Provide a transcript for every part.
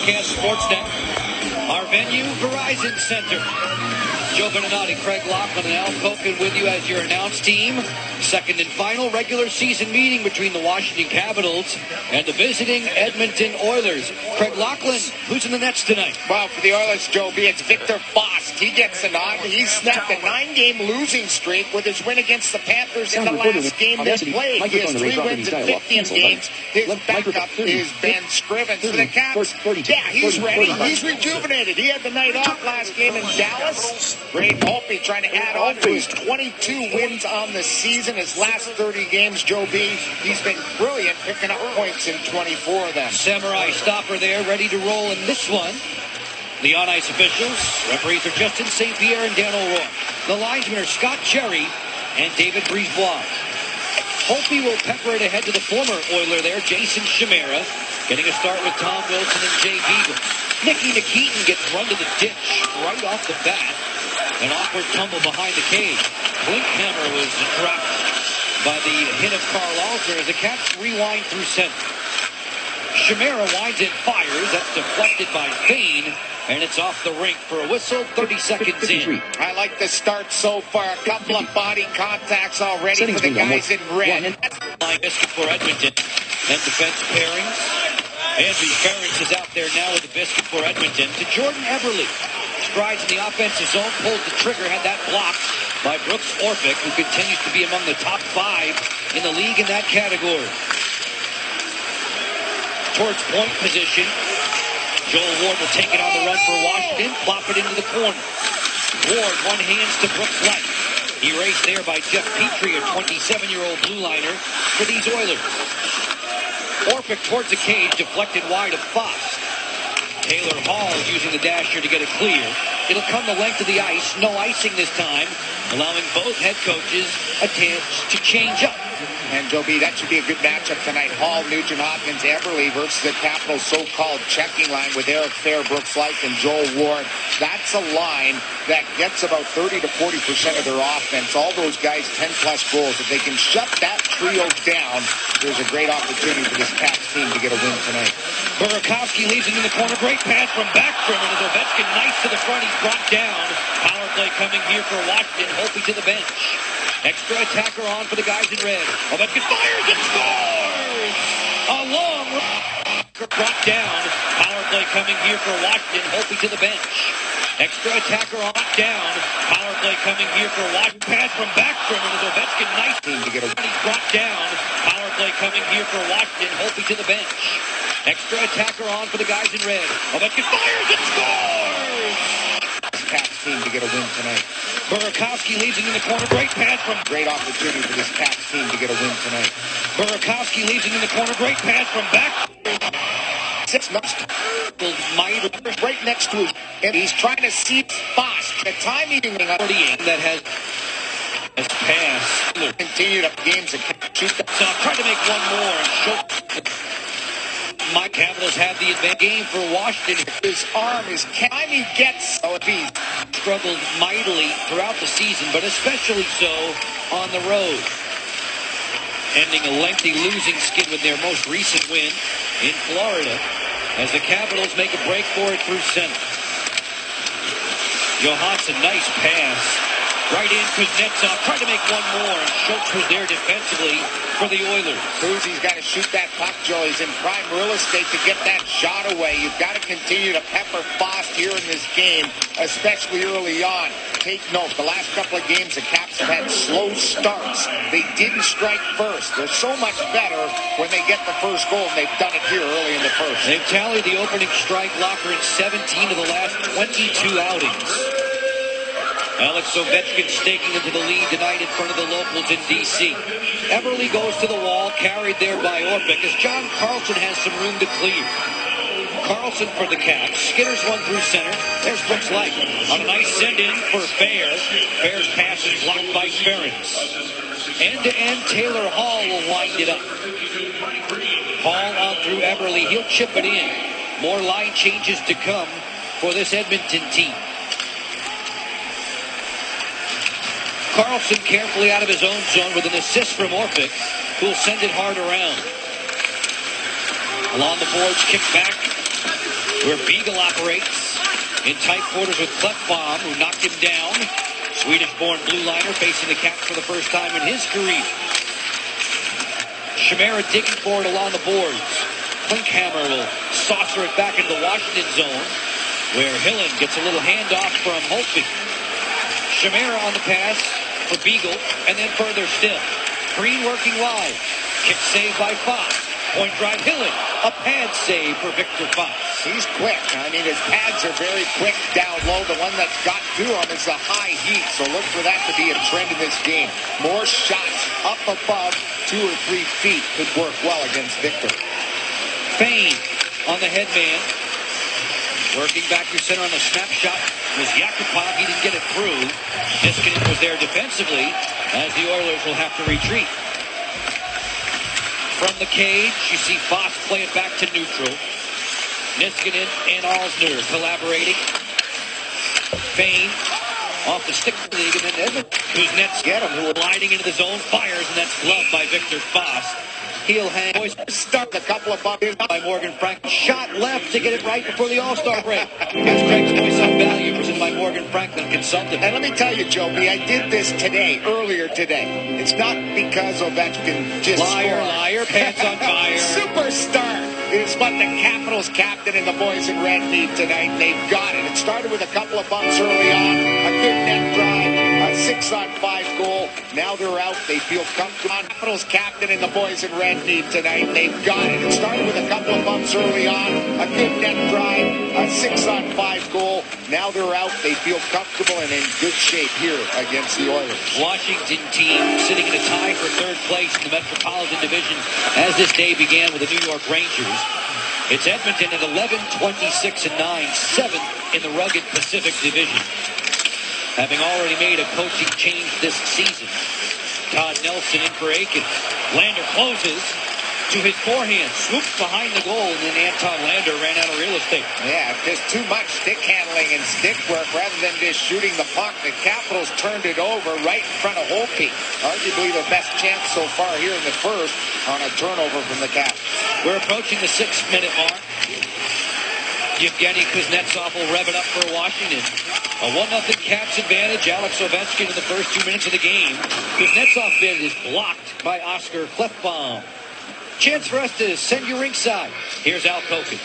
Broadcast Sportsnet. Our venue, Verizon Center. Joe Beninati, Craig Laughlin, and Al Koken with you as your announce team. Second and final regular season meeting between the Washington Capitals and the visiting Edmonton Oilers. Craig Laughlin, who's in the nets tonight? Well, for the Oilers, Joe B, it's Victor Foss. He gets the nod. He snapped a 9-game losing streak with his win against the Panthers in the last game they played. He has 3 wins in 15 games. His backup is Ben Scrivens. For the Caps, yeah, he's ready. He's rejuvenated. He had the night off last game in Dallas. Ray Volpe trying to add on to his 22 wins on the season. His last 30 games, Joe B, he's been brilliant, picking up points in 24 of them. Samurai stopper there, ready to roll in this one. The on-ice officials, referees are Justin St. Pierre and Dan O'Rourke. The linesmen are Scott Cherry and David Brisebois. Holtby will pepper it ahead to the former Oiler there, Jason Chimera, getting a start with Tom Wilson and Jay Beagle. Nicky Nikitin gets run to the ditch right off the bat. An awkward tumble behind the cage. Klinkhammer was dropped by the hit of Carl Alter as the Caps rewind through center. Chimera winds and fires. That's deflected by Fane, and it's off the rink for a whistle. 30 seconds in. I like the start so far. A couple of body contacts already for the guys in red. Line biscuit for Edmonton. And defense pairings. Andrew Ferentz is out there now with the biscuit for Edmonton. To Jordan Eberle. Strides in the offensive zone, pulls the trigger, had that blocked by Brooks Orpik, who continues to be among the top 5 in the league in that category. Towards point position, Joel Ward will take it on the run for Washington, plop it into the corner. Ward, one hands to Brooks Light. Erased there by Jeff Petrie, a 27-year-old blue liner for these Oilers. Orpik towards the cage, deflected wide of Foss. Taylor Hall using the dasher to get it clear. It'll come the length of the ice. No icing this time, allowing both head coaches a chance to change up. And Joe B, that should be a good matchup tonight. Hall, Nugent Hopkins, Eberle versus the Capitals' so-called checking line with Eric Fair, Brooks Light, and Joel Ward. That's a line that gets about 30 to 40% of their offense. All those guys, 10-plus goals. If they can shut that trio down, there's a great opportunity for this Caps team to get a win tonight. Burakovsky leaves it in the corner. Great pass from Backstrom. And Ovechkin nice to the front. He's brought down. Power play coming here for Washington. Holtby to the bench. Extra attacker on for the guys in red. Ovechkin fires and scores! A long brought down. Power play coming here for Washington. Holtby to the bench. Extra attacker on down. Power play coming here for Washington. Pass from Backstrom. And Ovechkin nice to get a he's brought down. Power play coming here for Washington. Holtby to the bench. Extra attacker on for the guys in red. Ovechkin fires and scores! Caps team to get a win tonight. Burakovsky leaves it in the corner. Great pass from... Great opportunity for this Caps team to get a win tonight. Burakovsky leaves it in the corner. Great pass from back. 6 months. Right next to him. And he's trying to see Foss. The time eating that has passed. Continue to games and shoot that. So I'm trying to make one more and show... My Capitals have the advantage game for Washington. His arm is time he gets. Oh, he struggled mightily throughout the season, but especially so on the road. Ending a lengthy losing skid with their most recent win in Florida as the Capitals make a break for it through center. Johansson, nice pass. Right in, Kuznetsov tried to make one more, and Schultz was there defensively for the Oilers. Susie's got to shoot that puck, Joe. He's in prime real estate to get that shot away. You've got to continue to pepper Foss here in this game, especially early on. Take note, the last couple of games, the Caps have had slow starts. They didn't strike first. They're so much better when they get the first goal, and they've done it here early in the first. They've tallied the opening strike locker in 17 of the last 22 outings. Alex Ovechkin staking into the lead tonight in front of the locals in D.C. Eberle goes to the wall, carried there by Orpik, as John Carlson has some room to clear. Carlson for the Caps. Skitters one through center. There's Brooks Light on a nice send-in for Fair. Fair's pass is blocked by Ferentz. End-to-end, Taylor Hall will wind it up. Hall on through Eberle. He'll chip it in. More line changes to come for this Edmonton team. Carlson carefully out of his own zone with an assist from Orpik, who will send it hard around. Along the boards, kick back. where Beagle operates in tight quarters with Klefbom, who knocked him down. Swedish-born blue liner facing the Caps for the first time in his career. Chimera digging for it along the boards. Klinkhammer will saucer it back into the Washington zone, where Hillen gets a little handoff from Holtby. Chimera on the pass for Beagle, and then further still. Green working wide. Kick saved by Fox. Point drive Hillen. A pad save for Victor Fox. He's quick. I mean, his pads are very quick down low. The one that's got to him is the high heat, so look for that to be a trend in this game. More shots up above 2 or 3 feet could work well against Victor. Fane on the headman. Working back to center on the snapshot was Yakupov. He didn't get it through. Niskanen was there defensively as the Oilers will have to retreat. From the cage, you see Foss play it back to neutral. Niskanen and Alsner collaborating. Fane off the stick league, and then Edmonton, whose nets get him, who are gliding into the zone, fires, and that's gloved by Victor Foss. Heel hang. Boys stuck a couple of bumpers by Morgan Franklin. Shot left to get it right before the All-Star break. Here's Craig's Voice on Value, presented by Morgan Franklin Consulting. And let me tell you, Joby, I did this today, earlier today. It's not because Ovechkin just liar, pants on fire. Superstar is what the Capitals captain and the boys in red need tonight. They've got it. It started with a couple of bumps early on, a good net drive, a 6-on-5 goal. Now they're out. They feel comfortable. Capitals captain and the boys in red need tonight. They've got it. It started with a couple of bumps early on, a good net drive, a 6-on-5 goal. Now they're out. They feel comfortable and in good shape here against the Oilers. Washington team sitting in a tie for third place in the Metropolitan Division as this day began with the New York Rangers. It's Edmonton at 11-26-9, 7th in the rugged Pacific Division. Having already made a coaching change this season. Todd Nelson in for Aiken. Lander closes to his forehand. Swoops behind the goal, and then Anton Lander ran out of real estate. Yeah, just too much stick handling and stick work rather than just shooting the puck. The Capitals turned it over right in front of Holtby. Arguably their best chance so far here in the first on a turnover from the Caps. We're approaching the 6-minute mark. Yevgeny Kuznetsov will rev it up for Washington. A 1-0 Caps advantage. Alex Ovechkin in the first 2 minutes of the game. Kuznetsov bid is blocked by Oscar Klefbom. Chance for us to send you ringside. Here's Al Koken.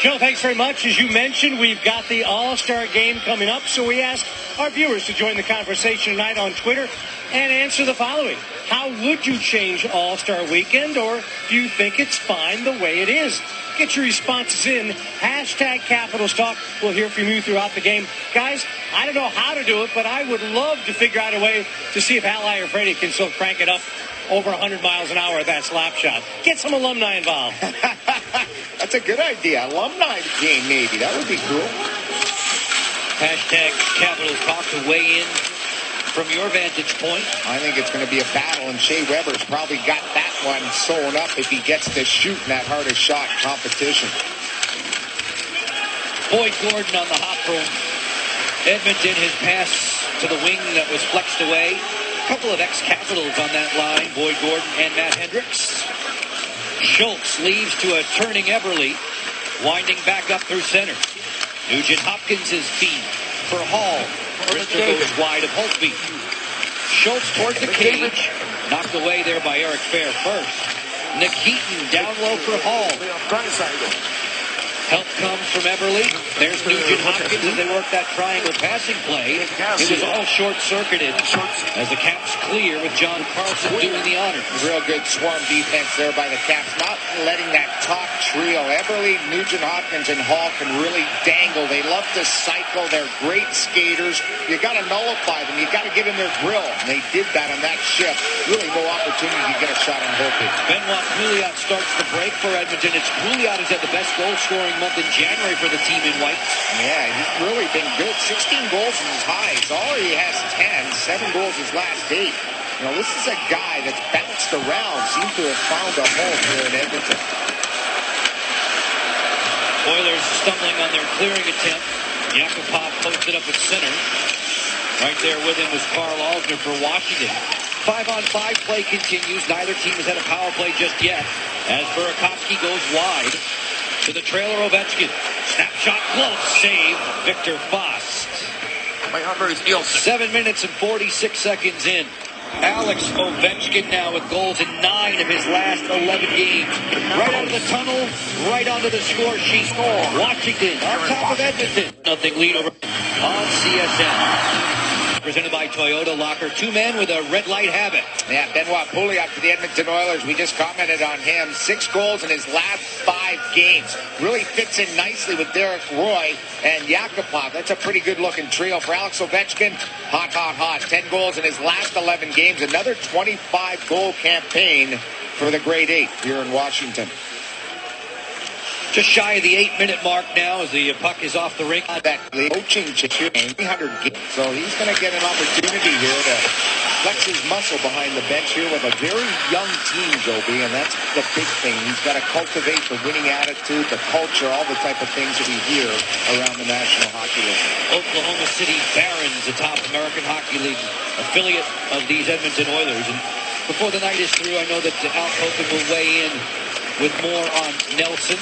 Joe, thanks very much. As you mentioned, we've got the All-Star game coming up, so we asked our viewers to join the conversation tonight on Twitter and answer the following. How would you change All-Star Weekend, or do you think it's fine the way it is? Get your responses in. Hashtag Capitals Talk. We'll hear from you throughout the game. Guys, I don't know how to do it, but I would love to figure out a way to see if Al Iafredi can still crank it up over 100 miles an hour at that slap shot. Get some alumni involved. That's a good idea. Alumni game, maybe. That would be cool. Hashtag Capitals Talk to weigh in from your vantage point. I think it's going to be a battle, and Shea Weber's probably got that one sewn up if he gets to shoot in that hardest shot competition. Boyd Gordon on the hop for Edmonton. His pass to the wing that was flexed away. A couple of ex-Capitals on that line, Boyd Gordon and Matt Hendricks. Schultz leaves to a turning Eberle, winding back up through center. Nugent Hopkins' feed for Hall. Brister goes wide of Holtby. Schultz towards the cage. Knocked away there by Eric Fair first. Nikitin down low for Hall. Help comes from Eberle. There's Nugent Hopkins as they work that triangle passing play. It was all short-circuited as the Caps clear with John Carlson doing the honors. Real good swarm defense there by the Caps, not letting that top trio, Eberle, Nugent Hopkins, and Hall, can really dangle. They love to cycle. They're great skaters. You got to nullify them. You got to get in their grill. And they did that on that shift. Really no opportunity to get a shot on Holtby. Benoit Pouliot starts the break for Edmonton. It's Pouliot who's had the best goal-scoring month in January for the team in white. Yeah, he's really been good. 16 goals is his highest. Already has 10. 7 goals his last 8. You know, this is a guy that's bounced around. Seems to have found a home here in Edmonton. Oilers stumbling on their clearing attempt. Yakupov posted up at center. Right there with him was Carl Alsner for Washington. 5-on-5 play continues. Neither team has had a power play just yet as Burakovsky goes wide. To the trailer, Ovechkin. Snapshot, glove save, Victor Fast. 7 minutes and 46 seconds in. Alex Ovechkin now with goals in 9 of his last 11 games. Right out of the tunnel, right onto the score sheet. Washington on top of Edmonton. Nothing lead over on CSN. Presented by Toyota Locker. 2 men with a red light habit. Yeah, Benoit Pouliot for the Edmonton Oilers. We just commented on him. 6 goals in his last 5 games. Really fits in nicely with Derek Roy and Yakupov. That's a pretty good-looking trio. For Alex Ovechkin, hot, hot, hot. 10 goals in his last 11 games. Another 25-goal campaign for the Grade 8 here in Washington. Just shy of the 8-minute mark now as the puck is off the rink. That coaching 300 games. So he's going to get an opportunity here to flex his muscle behind the bench here with a very young team, Joby, and that's the big thing. He's got to cultivate the winning attitude, the culture, all the type of things that we hear around the National Hockey League. Oklahoma City Barons, the top American Hockey League affiliate of these Edmonton Oilers. And before the night is through, I know that Al Copen will weigh in with more on Nelson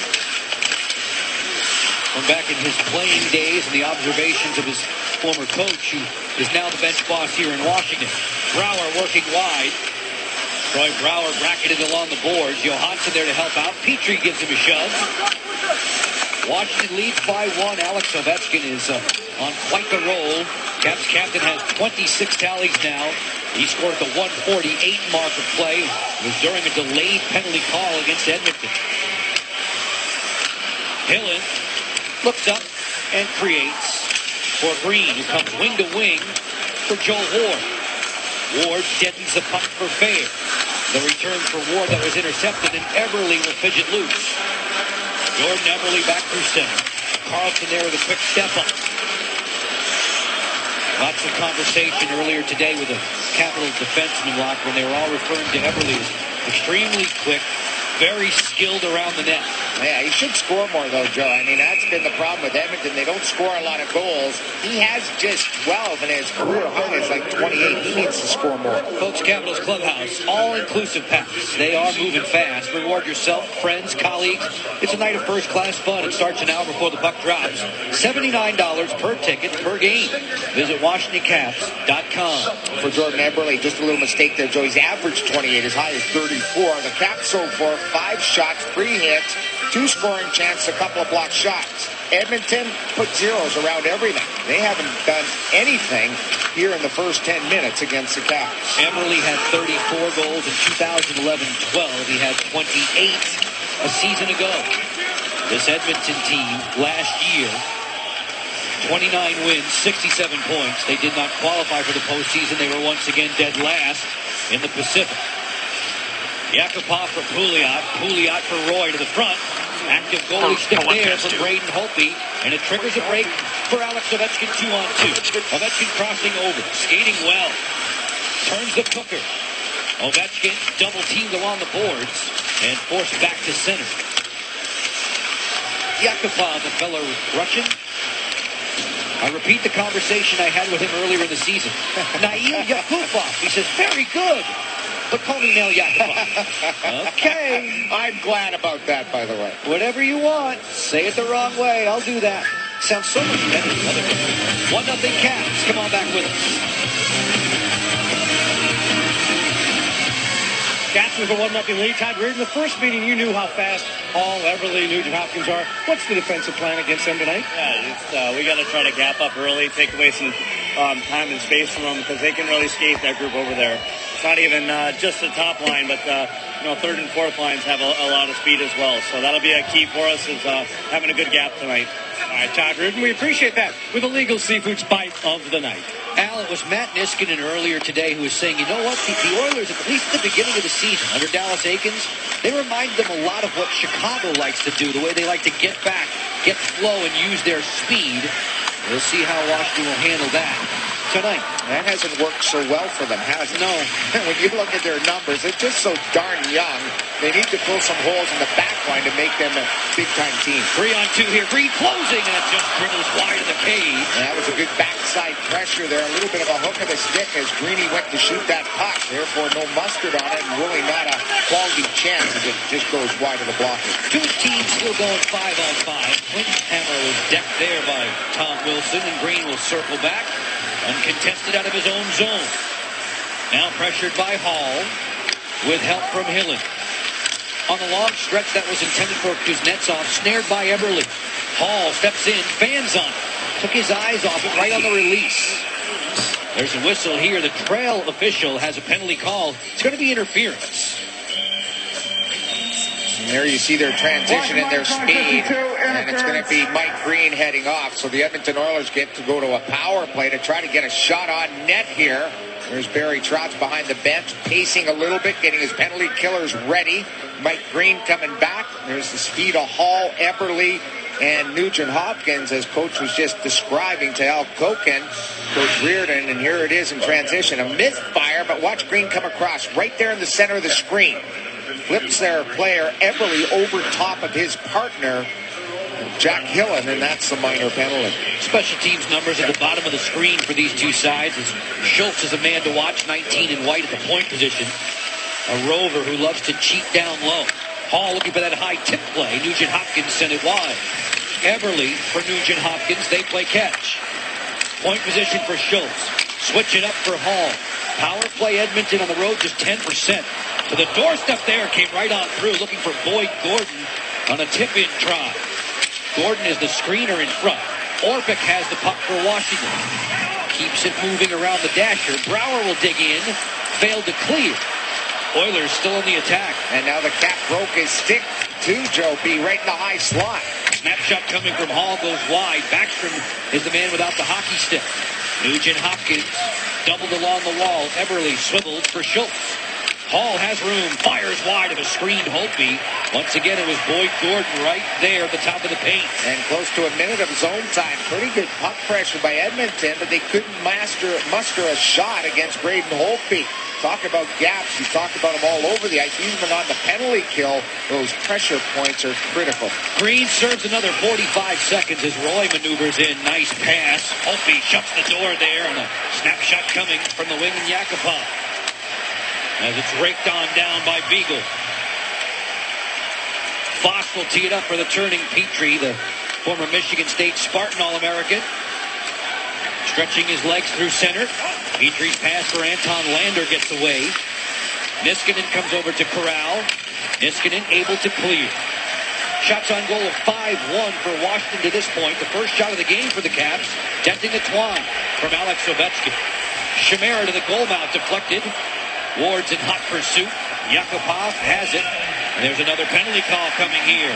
from back in his playing days and the observations of his former coach, who is now the bench boss here in Washington. Brouwer working wide. Troy Brouwer bracketed along the boards. Johansson there to help out. Petrie gives him a shove. Washington leads by 1. Alex Ovechkin is on quite the roll. Caps captain has 26 tallies now. He scored the 148 mark of play. It was during a delayed penalty call against Edmonton. Hillen looks up and creates for Green, who comes wing to wing for Joe Ward. Ward deadens the puck for Fair. The return for Ward that was intercepted, and Eberle will fidget loose. Jordan Eberle back through center. Carlson there with a quick step up. Lots of conversation earlier today with the Capital defenseman locker when they were all referring to Eberle as extremely quick, very skilled around the net. Yeah, he should score more, though, Joe. I mean, that's been the problem with Edmonton. They don't score a lot of goals. He has just 12, and his career high is like 28. He needs to score more. Folks, Capitals Clubhouse, all-inclusive pass. They are moving fast. Reward yourself, friends, colleagues. It's a night of first-class fun. It starts an hour before the puck drops. $79 per ticket per game. Visit WashingtonCaps.com. For Jordan Eberle, just a little mistake there, Joe. He's averaged 28, as high as 34. The Caps so far, 5 shots, 3 hits, 2 scoring chances, a couple of blocked shots. Edmonton put zeros around everything. They haven't done anything here in the first 10 minutes against the Caps. Eberle had 34 goals in 2011-12. He had 28 a season ago. This Edmonton team last year, 29 wins, 67 points. They did not qualify for the postseason. They were once again dead last in the Pacific. Yakupov for Pouliot. Pouliot for Roy to the front. Active goalie stick there for Braden Holtby. And it triggers a break for Alex Ovechkin 2-on-2. Ovechkin crossing over. Skating well. Turns the cooker. Ovechkin double teamed along the boards and forced back to center. Yakupov, the fellow Russian. I repeat the conversation I had with him earlier in the season. Nail Yakupov. He says, very good. But call me Nail Yakupov. Okay. I'm glad about that, by the way. Whatever you want. Say it the wrong way. I'll do that. Sounds so much better than other people. 1-0 Caps. Come on back with us. Caps with a 1-0 lead. Todd Reardon, the first meeting you knew how fast Hall, Eberle, Nugent Hopkins are. What's the defensive plan against them tonight? Yeah, we got to try to gap up early, take away some time and space from them because they can really skate that group over there. It's not even just the top line, but third and fourth lines have a lot of speed as well. So that'll be a key for us is having a good gap tonight. All right, Todd Reardon, we appreciate that with Illegal Seafood's Bite of the Night. Al, it was Matt Niskanen earlier today who was saying, you know what, the Oilers, at least at the beginning of the season, under Dallas Eakins, they remind them a lot of what Chicago likes to do, the way they like to get back, get flow, and use their speed. We'll see how Washington will handle that. tonight. That hasn't worked so well for them, has it? No. When you look at their numbers, they're just so darn young. They need to fill some holes in the back line to make them a big-time team. 3-on-2 here. Green closing, and it just dribbles wide of the cage. And that was a good backside pressure there. A little bit of a hook of the stick as Greeny went to shoot that puck. Therefore, no mustard on it, and really not a quality chance as it just goes wide of the blocker. Two teams still going 5-on-5. Hammer was decked there by Tom Wilson, and Green will circle back. Uncontested out of his own zone. Now pressured by Hall with help from Hillen. On the long stretch that was intended for Kuznetsov, snared by Eberle. Hall steps in, fans on it. Took his eyes off it right on the release. There's a whistle here. The trail official has a penalty call. It's going to be interference. And there you see their transition and their speed. And it's going to be Mike Green heading off. So the Edmonton Oilers get to go to a power play to try to get a shot on net here. There's Barry Trotz behind the bench, pacing a little bit, getting his penalty killers ready. Mike Green coming back. There's the speed of Hall, Eberle, and Nugent Hopkins, as Coach was just describing to Al Koken, Coach Reardon. And here it is in transition. A misfire, but watch Green come across right there in the center of the screen. Flips their player, Eberle, over top of his partner, Jack Hillen, and that's a minor penalty. Special teams numbers at the bottom of the screen for these two sides. As Schultz is a man to watch, 19 in white at the point position. A rover who loves to cheat down low. Hall looking for that high tip play. Nugent Hopkins sent it wide. Eberle for Nugent Hopkins. They play catch. Point position for Schultz. Switch it up for Hall. Power play Edmonton on the road, just 10%. To the doorstep there, came right on through, looking for Boyd Gordon on a tip-in try. Gordon is the screener in front. Orpik has the puck for Washington. Keeps it moving around the dasher. Brouwer will dig in. Failed to clear. Oilers still in the attack. And now the Cap broke his stick to Joe B. right in the high slot. Snapshot coming from Hall goes wide. Backstrom is the man without the hockey stick. Nugent Hopkins doubled along the wall. Eberle swiveled for Schultz. Hall has room, fires wide of a screened Holtby. Once again, it was Boyd Gordon right there at the top of the paint. And close to a minute of zone time. Pretty good puck pressure by Edmonton, but they couldn't muster a shot against Braden Holtby. Talk about gaps. You talk about them all over the ice. Even on the penalty kill, those pressure points are critical. Green serves another 45 seconds as Roy maneuvers in. Nice pass. Holtby shuts the door there, and a snapshot coming from the wing in Yakupov. As it's raked on down by Beagle. Foss will tee it up for the turning Petrie, the former Michigan State Spartan All-American. Stretching his legs through center. Petrie's pass for Anton Lander gets away. Niskanen comes over to Corral. Niskanen able to clear. Shots on goal of 5-1 for Washington to this point. The first shot of the game for the Caps. Tempting the twine from Alex Ovechkin. Chimera to the goal mouth, deflected. Ward's in hot pursuit. Yakupov has it. And there's another penalty call coming here.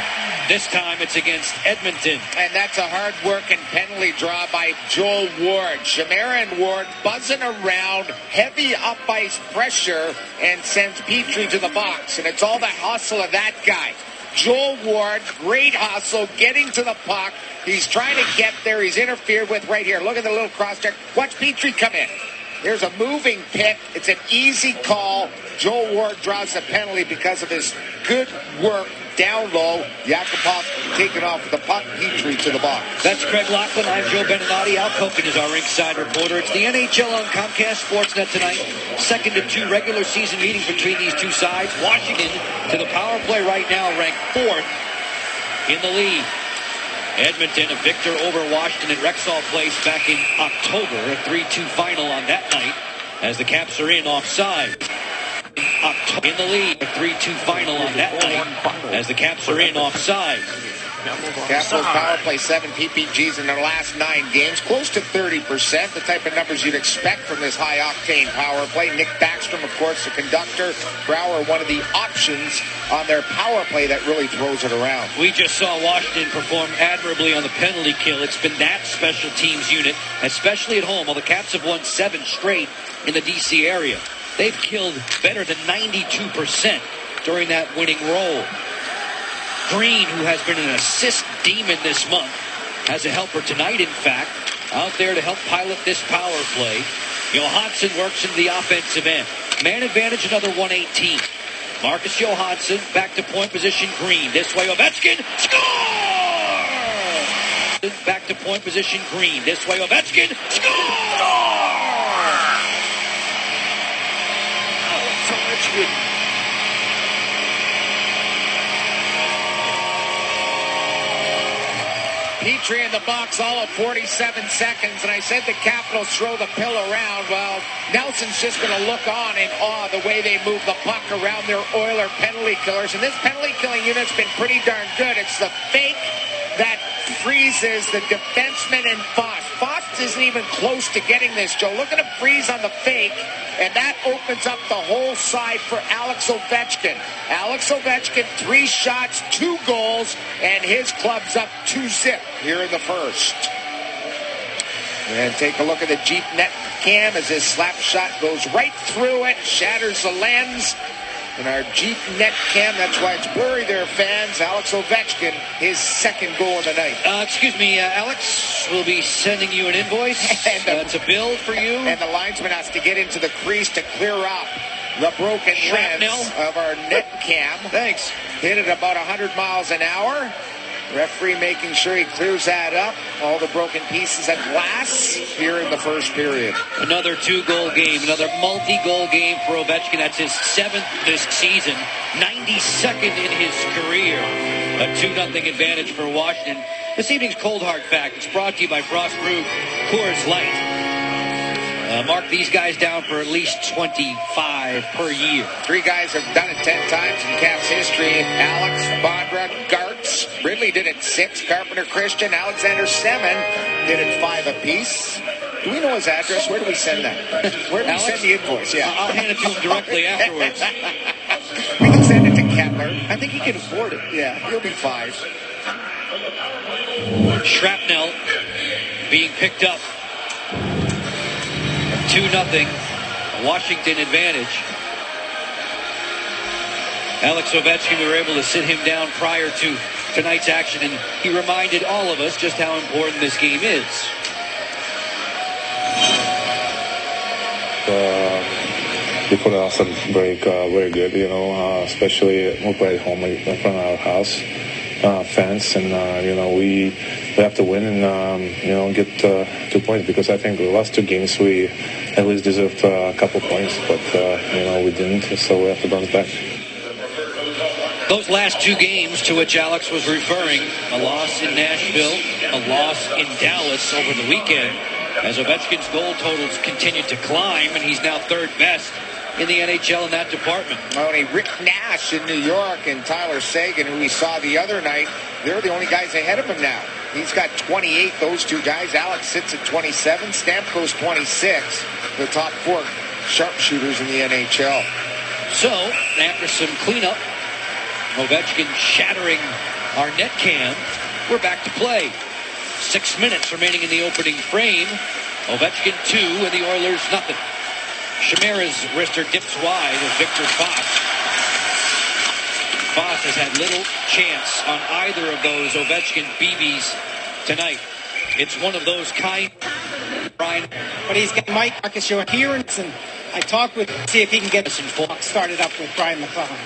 This time it's against Edmonton. And that's a hard-working penalty draw by Joel Ward. Chimera and Ward buzzing around, heavy up-ice pressure, and sends Petrie to the box. And it's all the hustle of that guy. Joel Ward, great hustle, getting to the puck. He's trying to get there. He's interfered with right here. Look at the little cross-check. Watch Petrie come in. There's a moving pick. It's an easy call. Joel Ward draws the penalty because of his good work down low. Yakupov taken off with the puck. Petrie to the box. That's Craig Laughlin. I'm Joe Beninati. Al Koken is our ringside reporter. It's the NHL on Comcast Sportsnet tonight. Second of two regular season meetings between these two sides. Washington to the power play right now, ranked 4th in the league. Edmonton, a victor over Washington at Rexall Place back in October. A 3-2 final on that night as the Caps are in offside. In the league, a 3-2 final on that night as the Caps are in offside. Capitals power play 7 PPGs in their last 9 games, close to 30%, the type of numbers you'd expect from this high-octane power play. Nick Backstrom, of course, the conductor. Brouwer, one of the options on their power play that really throws it around. We just saw Washington perform admirably on the penalty kill. It's been that special teams unit, especially at home. While the Caps have won 7 straight in the D.C. area, they've killed better than 92% during that winning role. Green, who has been an assist demon this month, has a helper tonight, in fact. out there to help pilot this power play. Johansson works into the offensive end. Man advantage, another 118. Marcus Johansson back to point position. Green this way. Ovechkin score. Back to point position. Green this way. Ovechkin score. Petrie in the box all of 47 seconds, and I said the Capitals throw the pill around. Well, Nelson's just going to look on in awe the way they move the puck around their Oiler penalty killers, and this penalty killing unit's been pretty darn good. It's the fake that freezes the defenseman and Foss. Foss isn't even close to getting this, Joe. Look at him freeze on the fake, and that opens up the whole side for Alex Ovechkin. Alex Ovechkin, 3 shots, 2 goals, and his club's up 2-0 here in the first. And take a look at the Jeep net cam as his slap shot goes right through it, shatters the lens. And our Jeep net cam, that's why it's blurry there, fans. Alex Ovechkin, his second goal of the night. Excuse me, Alex, we'll be sending you an invoice. It's a bill for you. And the linesman has to get into the crease to clear up the broken lens of our net cam. Thanks. Hit it about 100 miles an hour. Referee making sure he clears that up. All the broken pieces of glass here in the first period. Another 2-goal game, another multi-goal game for Ovechkin. That's his 7th this season, 92nd in his career. A 2-0 advantage for Washington. This evening's Cold Hard Fact. It's brought to you by Frost Brew Coors Light. Mark these guys down for at least 25 per year. 3 guys have done it 10 times in Caps history. Alex, Bondra, Gartz. Ridley did it 6. Carpenter Christian, Alexander Semin did it 5 apiece. Do we know his address? Where do we send that? Where do we send the invoice? Yeah. I'll hand it to him directly afterwards. We can send it to Kettler. I think he can afford it. Yeah, he'll be 5. Shrapnel being picked up. 2-0 Washington advantage. Alex Ovechkin, we were able to sit him down prior to tonight's action, and he reminded all of us just how important this game is. Before the All-Star break, very good, especially we play at home in front of our house, fans, and, we have to win and, get 2 points, because I think the last 2 games we at least deserved a couple points, but, we didn't, so we have to bounce back. Those last 2 games to which Alex was referring, a loss in Nashville, a loss in Dallas over the weekend, as Ovechkin's goal totals continued to climb, and he's now 3rd best in the NHL in that department. Only Rick Nash in New York and Tyler Seguin, who we saw the other night, they're the only guys ahead of him now. He's got 28, those 2 guys. Alex sits at 27. Stamkos 26. The top 4 sharpshooters in the NHL. So, after some cleanup, Ovechkin shattering our net cam, we're back to play. 6 minutes remaining in the opening frame. Ovechkin 2 and the Oilers nothing. Chimera's wrister dips wide of Victor Foss. Foss has had little chance on either of those Ovechkin BBs tonight. It's one of those kind, Brian. But he's got Marcus Johansson. I talked with see if he can get us started up with Brian McClellan.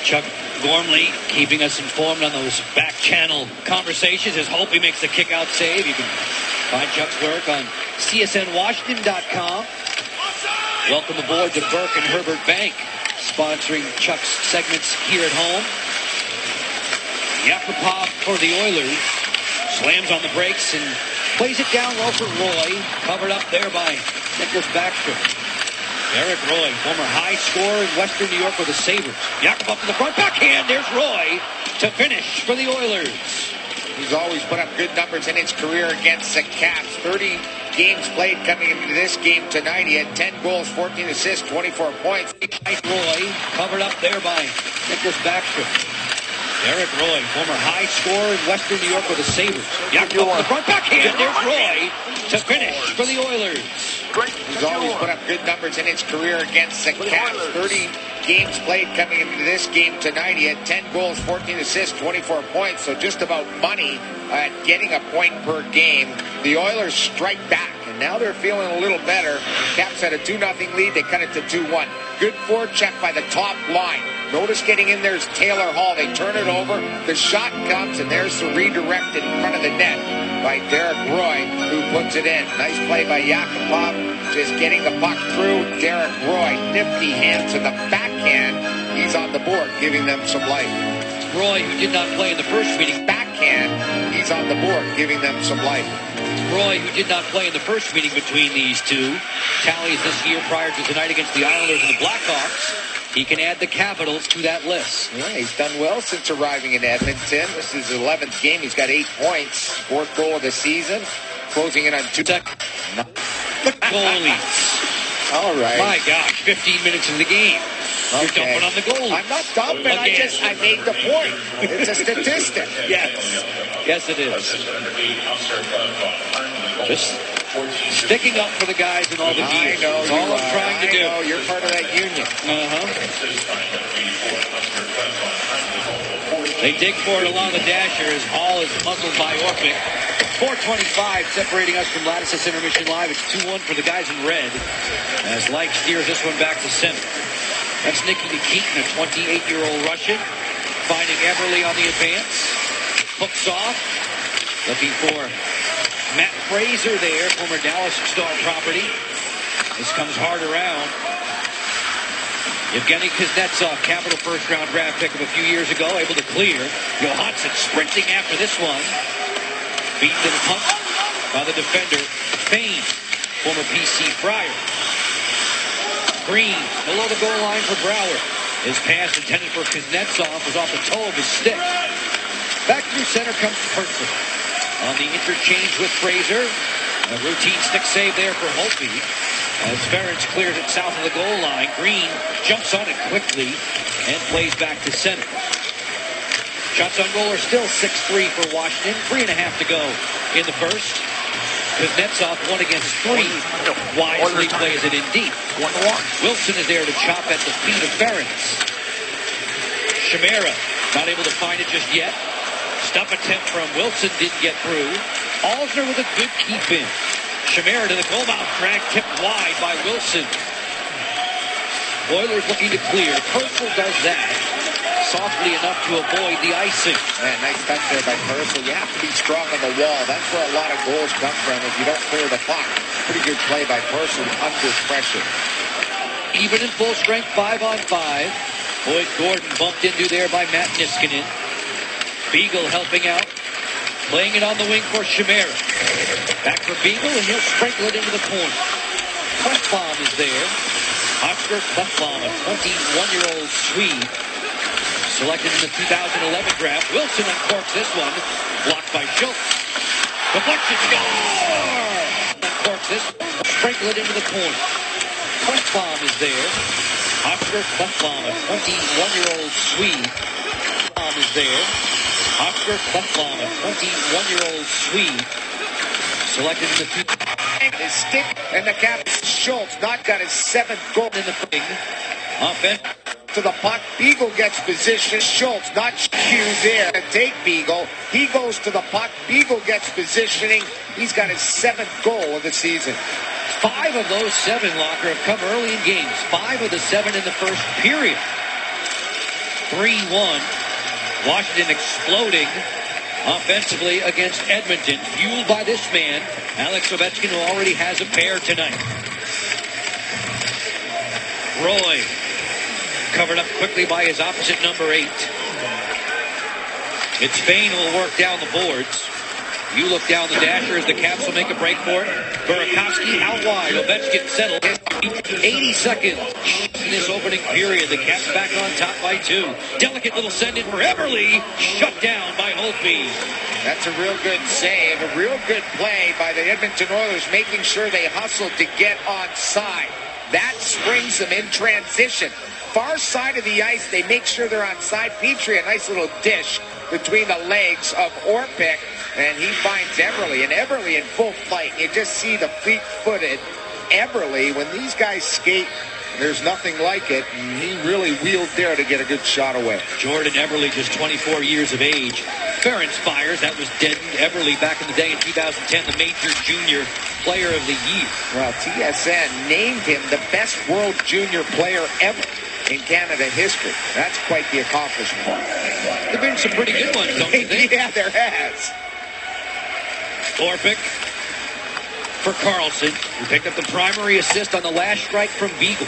Chuck Gormley keeping us informed on those back channel conversations. His hope he makes the kick out save. You can find Chuck's work on csnwashington.com. Welcome aboard to Burke and Herbert Bank, sponsoring Chuck's segments here at home. Yakupov for the Oilers. Slams on the brakes and plays it down low for Roy. Covered up there by Nicholas Backstrom. Eric Roy, former high scorer in Western New York with the Sabres. Yakupov to the front, backhand. There's Roy to finish for the Oilers. He's always put up good numbers in his career against the Caps. 30 games played coming into this game tonight. He had 10 goals, 14 assists, 24 points. Roy, covered up there by Nicholas Backstrom. Eric Roy, former high scorer in Western New York with the Sabres. Yakupov to the front, backhand. There's Roy to finish for the Oilers. He's always put up good numbers in his career against the Caps. 30 games played coming into this game tonight. He had 10 goals, 14 assists, 24 points. So just about money at getting a point per game. The Oilers strike back, and now they're feeling a little better. Caps had a 2-0 lead. They cut it to 2-1. Good forecheck by the top line. Notice getting in there's Taylor Hall. They turn it over. The shot comes, and there's the redirect in front of the net by Derek Roy, who puts it in. Nice play by Yakupov, just getting the puck through. Derek Roy, nifty hands in the backhand. He's on the board, giving them some life. Roy, who did not play in the first meeting. Backhand, he's on the board, giving them some life. Roy, who did not play in the first meeting between these two, tallies this year prior to tonight against the Islanders and the Blackhawks. He can add the Capitals to that list. Yeah, he's done well since arriving in Edmonton. This is his 11th game. He's got 8 points. 4th goal of the season. Closing in on 2. The goalies. All right. My gosh, 15 minutes of the game. Okay. You're dumping on the goalies. I'm not dumping. I made the point. It's a statistic. Yes. Yes, it is. Just sticking up for the guys in all the gears. I know. That's all I'm trying to do. I know. You're part of that union. They dig for it along the dasher as Hall is muzzled by Orpik. 4:25 separating us from Lattice's intermission live. It's 2-1 for the guys in red as Light steers this one back to center. That's Nikki Nikitin, a 28-year-old Russian, finding Everly on the advance. Hooks off, looking for Matt Fraser there, former Dallas Star property. This comes hard around. Yevgeny Kuznetsov, Capital first-round draft pick of a few years ago, able to clear. Johansson sprinting after this one. Beaten to the pump by the defender, Fane, former PC Friar. Green, below the goal line for Brouwer. His pass intended for Kuznetsov was off the toe of his stick. Back through center comes Purcell. On the interchange with Fraser. A routine stick save there for Holtby. As Ferentz clears it south of the goal line, Green jumps on it quickly and plays back to center. Shots on goal are still 6-3 for Washington. 3.5 to go in the first. Kuznetsov 1 against 3. Wisely plays it in deep. 1-1. Wilson is there to chop at the feet of Ferentz. Chimera not able to find it just yet. Stuff attempt from Wilson didn't get through. Alsner with a good keep in. Chimera to the goal mouth drag, tipped wide by Wilson. Oilers looking to clear. Purcell does that softly enough to avoid the icing. Man, nice touch there by Purcell. You have to be strong on the wall. That's where a lot of goals come from if you don't clear the puck. Pretty good play by Purcell under pressure. Even in full strength 5-on-5. Boyd Gordon bumped into there by Matt Niskanen. Beagle helping out. Playing it on the wing for Chimera. Back for Beagle, and he'll sprinkle it into the corner. Klefbom is there. Oscar Klefbom, a 21-year-old Swede. Selected in the 2011 draft. Wilson uncorks this one. Blocked by Schultz. Deflection, score! Uncorks this. Sprinkle it into the corner. Klefbom is there. Oscar Klefbom, a 21-year-old Swede. Klefbom is there. Oscar Klefbom, a 21-year-old Swede, selected in the his stick and the cap. Schultz not got his 7th goal in the thing. Offense to the puck. Beagle gets position. Schultz not cued there to take Beagle. He goes to the puck. Beagle gets positioning. He's got his 7th goal of the season. 5 of those 7, Locker, have come early in games. 5 of the 7 in the first period. 3-1. Washington exploding offensively against Edmonton, fueled by this man, Alex Ovechkin, who already has a pair tonight. Roy, covered up quickly by his opposite number 8. It's Fane who will work down the boards. You look down the dasher as the Caps will make a break for it. Burakovsky out wide. Ovechkin settled. 80 seconds in this opening period. The Caps back on top by 2. Delicate little send-in for Everly. Shut down by Holtby. That's a real good save. A real good play by the Edmonton Oilers, making sure they hustle to get onside. That springs them in transition. Far side of the ice, they make sure they're onside. Petrie, a nice little dish between the legs of Orpik. And he finds Everly, and Everly in full flight. You just see the fleet-footed Everly. When these guys skate, there's nothing like it. And he really wheeled there to get a good shot away. Jordan Everly, just 24 years of age. Ferentz fires. That was deadened. Everly back in the day in 2010, the Major Junior Player of the Year. Well, TSN named him the best World Junior player ever in Canada history. That's quite the accomplishment. There have been some pretty good ones, don't you think? Yeah, there has. Orpik for Carlson, who picked up the primary assist on the last strike from Beagle.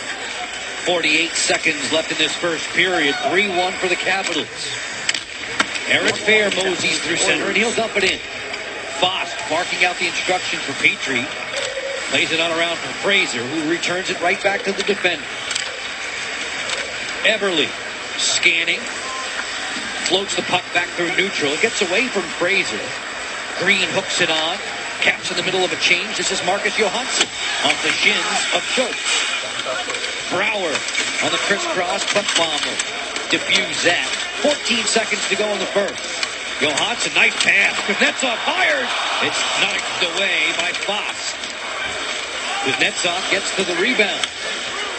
48 seconds left in this first period. 3-1 for the Capitals. Eric Fair moseys through center, and he'll dump it in. Fost barking out the instructions for Petrie. Lays it on around for Fraser, who returns it right back to the defender. Everly scanning. Floats the puck back through neutral. It gets away from Fraser. Green hooks it on. Caps in the middle of a change. This is Marcus Johansson off the shins of Schultz. Brouwer on the crisscross puck bomber. Diffuse that. 14 seconds to go in the first. Johansson, nice pass. Kuznetsov fires. It's knocked away by Foss. Kuznetsov gets to the rebound.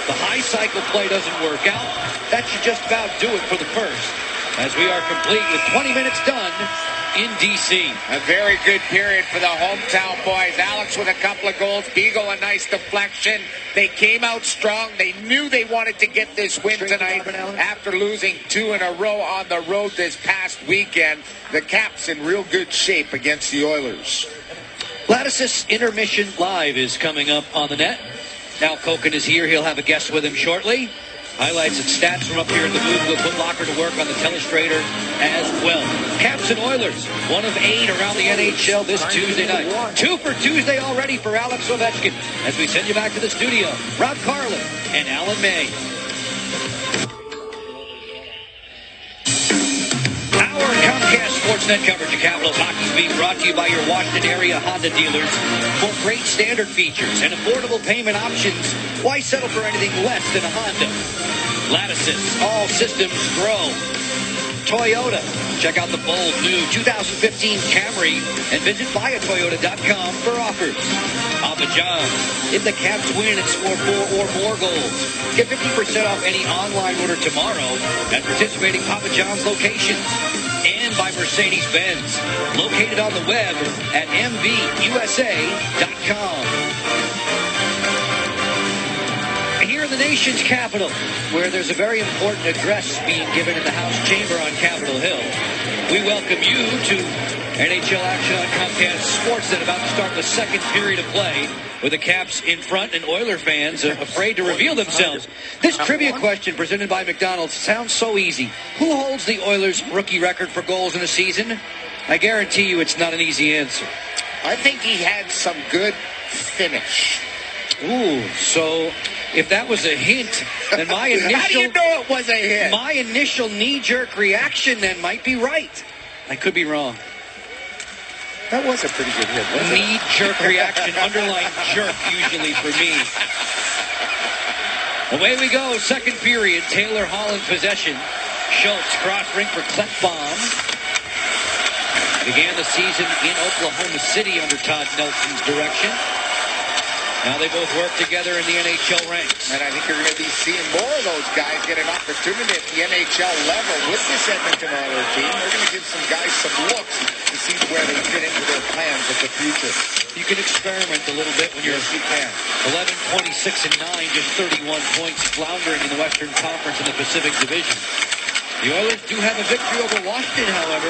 The high cycle play doesn't work out. That should just about do it for the first, as we are complete with 20 minutes done in D.C. A very good period for the hometown boys. Alex with a couple of goals. Beagle a nice deflection. They came out strong. They knew they wanted to get this win tonight after losing 2 in a row on the road this past weekend. The Caps in real good shape against the Oilers. Lattice's Intermission Live is coming up on the net. Now Koken is here. He'll have a guest with him shortly. Highlights and stats from up here in the booth. We'll put Locker to work on the telestrator as well. Caps and Oilers, 1 of 8 around the NHL this Tuesday night. 2 for Tuesday already for Alex Ovechkin. As we send you back to the studio, Rob Carlin and Alan May. Our Comcast Sportsnet coverage of Capitals hockey is being brought to you by your Washington area Honda dealers. For great standard features and affordable payment options, why settle for anything less than a Honda? Lattices, all systems grow. Toyota, check out the bold new 2015 Camry and visit buyatoyota.com for offers. Papa John's, if the Caps win and score 4 or more goals, get 50% off any online order tomorrow at participating Papa John's locations. And by Mercedes-Benz, located on the web at mvusa.com. Here in the nation's capital, where there's a very important address being given in the House chamber on Capitol Hill, we welcome you to NHL action on Comcast Sportsnet, about to start the second period of play with the Caps in front and Oiler fans afraid to reveal themselves. This trivia question presented by McDonald's sounds so easy. Who holds the Oilers' rookie record for goals in a season? I guarantee you it's not an easy answer. I think he had some good finish. Ooh, so if that was a hint, then my initial... How do you know it was a hint? My initial knee-jerk reaction then might be right. I could be wrong. That was a pretty good hit, wasn't it? Knee-jerk reaction, underline jerk usually for me. Away we go, second period. Taylor Hall in possession. Schultz cross-ring for Klefbom. Began the season in Oklahoma City under Todd Nelson's direction. Now they both work together in the NHL ranks. And I think you're going to be seeing more of those guys get an opportunity at the NHL level with this Edmonton Oilers team. They're going to give some guys some looks to see where they fit into their plans of the future. You can experiment a little bit when you're... Yes, you can. 11, 26, and 9, just 31 points, floundering in the Western Conference in the Pacific Division. The Oilers do have a victory over Washington, however.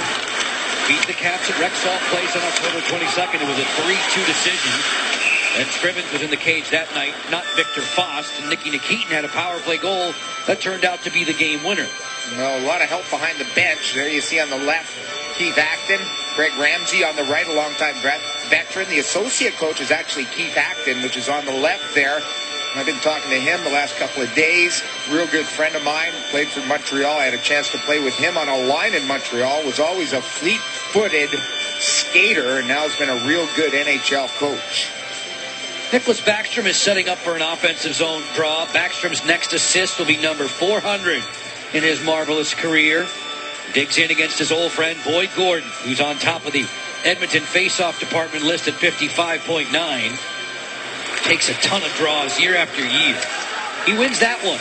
Beat the Caps at Rexall Place on October 22nd. It was a 3-2 decision. And Scrivens was in the cage that night, not Victor Fost. And Nicky Nikitin had a power play goal that turned out to be the game winner. Well, a lot of help behind the bench. There you see on the left, Keith Acton. Greg Ramsey on the right, a longtime veteran. The associate coach is actually Keith Acton, which is on the left there. I've been talking to him the last couple of days. Real good friend of mine. Played for Montreal. I had a chance to play with him on a line in Montreal. Was always a fleet-footed skater, and now has been a real good NHL coach. Nicholas Backstrom is setting up for an offensive zone draw. Backstrom's next assist will be number 400 in his marvelous career. Digs in against his old friend Boyd Gordon, who's on top of the Edmonton faceoff department list at 55.9. takes a ton of draws year after year. He wins that one.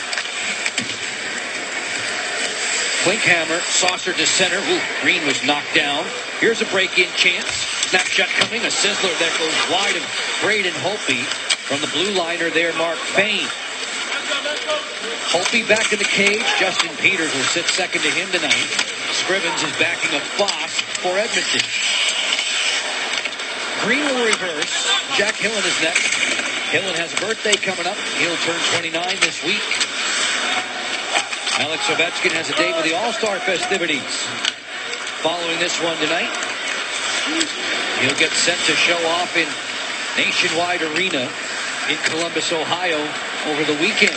Klinkhammer, saucer to center. Ooh, Green was knocked down. Here's a break-in chance. Snapshot coming. A sizzler that goes wide of Braden Holtby. From the blue liner there, Mark Fane. Holtby back in the cage. Justin Peters will sit second to him tonight. Scrivens is backing up Foss for Edmonton. Green will reverse. Jack Hillen is next. Hillen has a birthday coming up. He'll turn 29 this week. Alex Ovechkin has a date with the All-Star festivities. Following this one tonight, he'll get set to show off in Nationwide Arena in Columbus, Ohio over the weekend.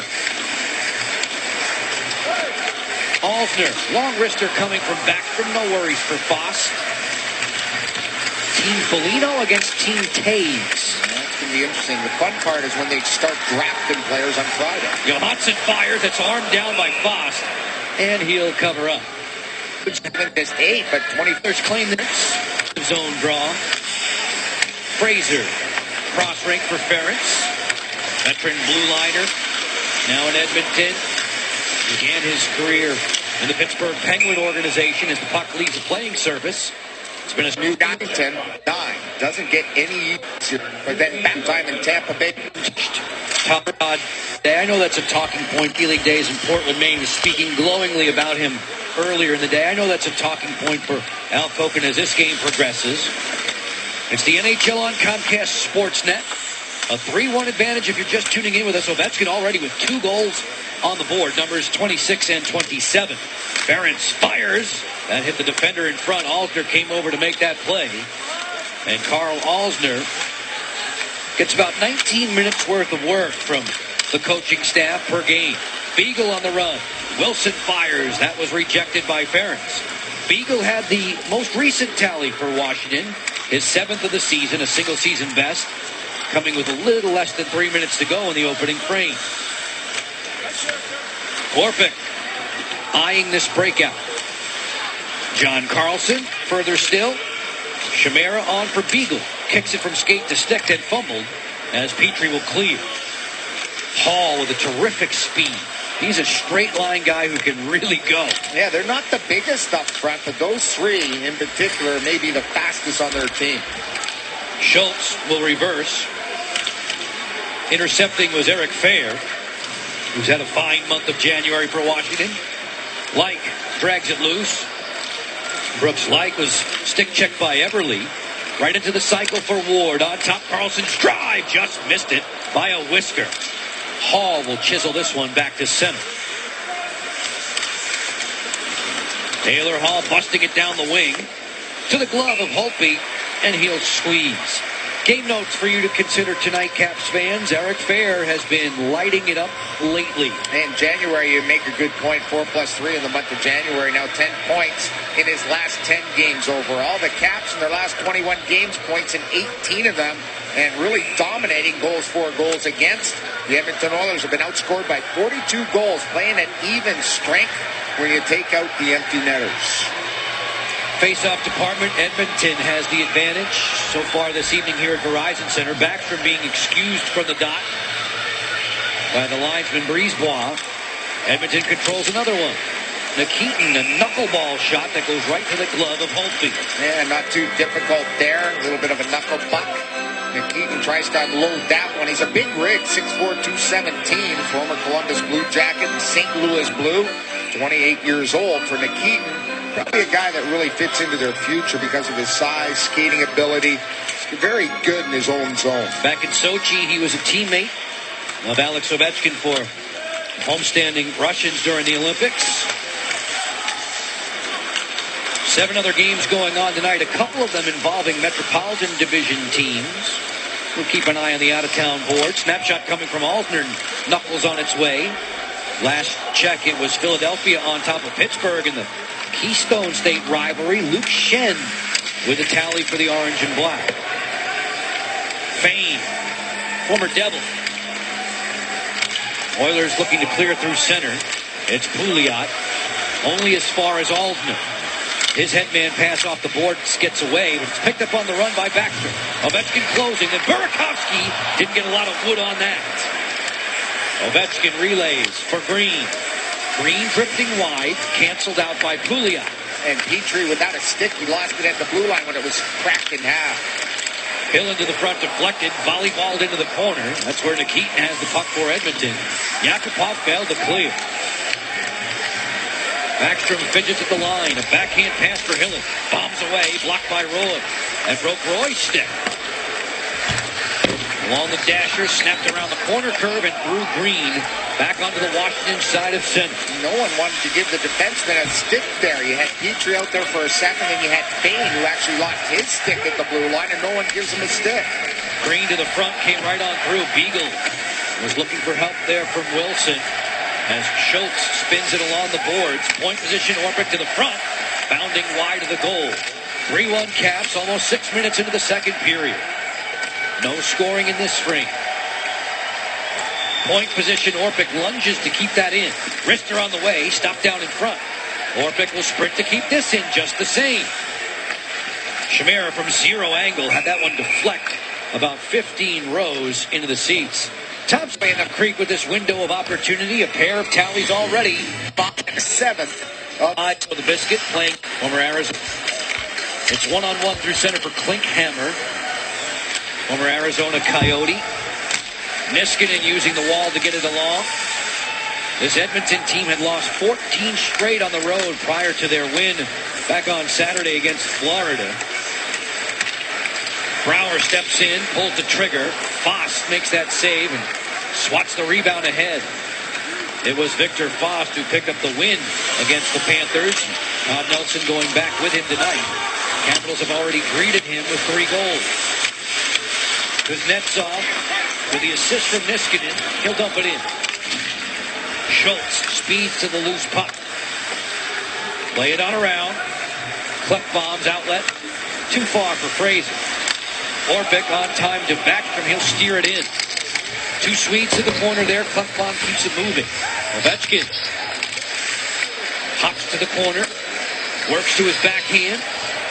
Alsner, long wrister coming from Backstrom. No worries for Foss. Team Foligno against Team Taves. That's going to be interesting. The fun part is when they start drafting players on Friday. Johansson fires. It's armed down by Foss, and he'll cover up. Missed 8, but 21st claim this zone draw. Fraser, cross rink for Ferentz. Veteran blue liner, now in Edmonton. Began his career in the Pittsburgh Penguin organization as the puck leaves the playing surface. It's been a New Edmonton 9. Doesn't get any easier, but then back time in Tampa Bay. Todd, I know that's a talking point. D-League Days in Portland, Maine was speaking glowingly about him earlier in the day. I know that's a talking point for Al Koken as this game progresses. It's the NHL on Comcast Sportsnet. A 3-1 advantage if you're just tuning in with us. Ovechkin already with 2 goals on the board, numbers 26 and 27. Ferentz fires. That hit the defender in front. Alsner came over to make that play. And Carl Alsner gets about 19 minutes worth of work from the coaching staff per game. Beagle on the run. Wilson fires. That was rejected by Ferentz. Beagle had the most recent tally for Washington. His 7th of the season, a single season best. Coming with a little less than 3 minutes to go in the opening frame. Orpik eyeing this breakout. John Carlson, further still. Chimera on for Beagle. Kicks it from skate to stick, then fumbled as Petrie will clear. Hall with a terrific speed. He's a straight line guy who can really go. Yeah, they're not the biggest up front, but those 3 in particular may be the fastest on their team. Schultz will reverse. Intercepting was Eric Fair, who's had a fine month of January for Washington. Like drags it loose. Brooks Like was stick checked by Everly. Right into the cycle for Ward. On top, Carlson's drive. Just missed it by a whisker. Hall will chisel this one back to center. Taylor Hall busting it down the wing. To the glove of Holtby, and he'll squeeze. Game notes for you to consider tonight, Caps fans. Eric Fair has been lighting it up lately. In January, you make a good point. 4+3 in the month of January. Now 10 points in his last 10 games overall. The Caps in their last 21 games, points in 18 of them, and really dominating goals for, goals against. The Edmonton Oilers have been outscored by 42 goals, playing at even strength when you take out the empty netters. Face-off department, Edmonton has the advantage so far this evening here at Verizon Center. Backstrom being excused from the dot by the linesman Brisebois. Edmonton controls another one. Nikitin, a knuckleball shot that goes right to the glove of Holtby. Yeah, not too difficult there. A little bit of a knuckle puck. Nikitin tries to unload that one. He's a big rig, 6'4", 217, former Columbus Blue Jacket and St. Louis Blue. 28 years old for Nikitin. Probably a guy that really fits into their future because of his size, skating ability. He's very good in his own zone. Back in Sochi, he was a teammate of Alex Ovechkin for homestanding Russians during the Olympics. 7 other games going on tonight, a couple of them involving Metropolitan Division teams. We'll keep an eye on the out-of-town board. Snapshot coming from Alsner, Knuckles on its way. Last check, it was Philadelphia on top of Pittsburgh in the Keystone State rivalry. Luke Shen with a tally for the Orange and Black. Fane, former Devil. Oilers looking to clear through center. It's Pouliot, only as far as Alsner. His headman pass off the board gets away, but it's picked up on the run by Backstrom. Ovechkin closing, and Burakovsky didn't get a lot of wood on that. Ovechkin relays for Green. Green drifting wide, canceled out by Pouliot. And Petrie, without a stick, he lost it at the blue line when it was cracked in half. Hill into the front, deflected, volleyballed into the corner. That's where Nikitin has the puck for Edmonton. Yakupov failed to clear. Backstrom fidgets at the line. A backhand pass for Hillen. Bombs away, blocked by Roy. That broke Roy's stick. Along the dasher, snapped around the corner curve and threw Green back onto the Washington side of center. No one wanted to give the defenseman a stick there. You had Petrie out there for a second, and you had Bain, who actually lost his stick at the blue line, and no one gives him a stick. Green to the front, came right on through. Beagle was looking for help there from Wilson as Schultz spins it along the boards. Point position, Orpik to the front, bounding wide of the goal. 3-1 Caps, almost 6 minutes into the second period. No scoring in this ring. Point position, Orpik lunges to keep that in. Rister on the way, stopped down in front. Orpik will sprint to keep this in just the same. Chimera from zero angle had that one deflect about 15 rows into the seats. Tops in the creek with this window of opportunity. A pair of tallies already. 7th. For the biscuit playing former Arizona. It's one-on-one through center for Klinkhammer. Former Arizona Coyote. Niskanen using the wall to get it along. This Edmonton team had lost 14 straight on the road prior to their win back on Saturday against Florida. Brouwer steps in, pulls the trigger. Foss makes that save and swats the rebound ahead. It was Victor Foss who picked up the win against the Panthers. Todd Nelson going back with him tonight. Capitals have already greeted him with 3 goals. Kuznetsov with the assist from Niskanen. He'll dump it in. Schultz speeds to the loose puck. Play it on around. Klefbom's outlet. Too far for Fraser. Orpik on time to Backstrom. He'll steer it in. 2 Swedes to the corner there. Klefbom keeps it moving. Ovechkin hops to the corner. Works to his backhand.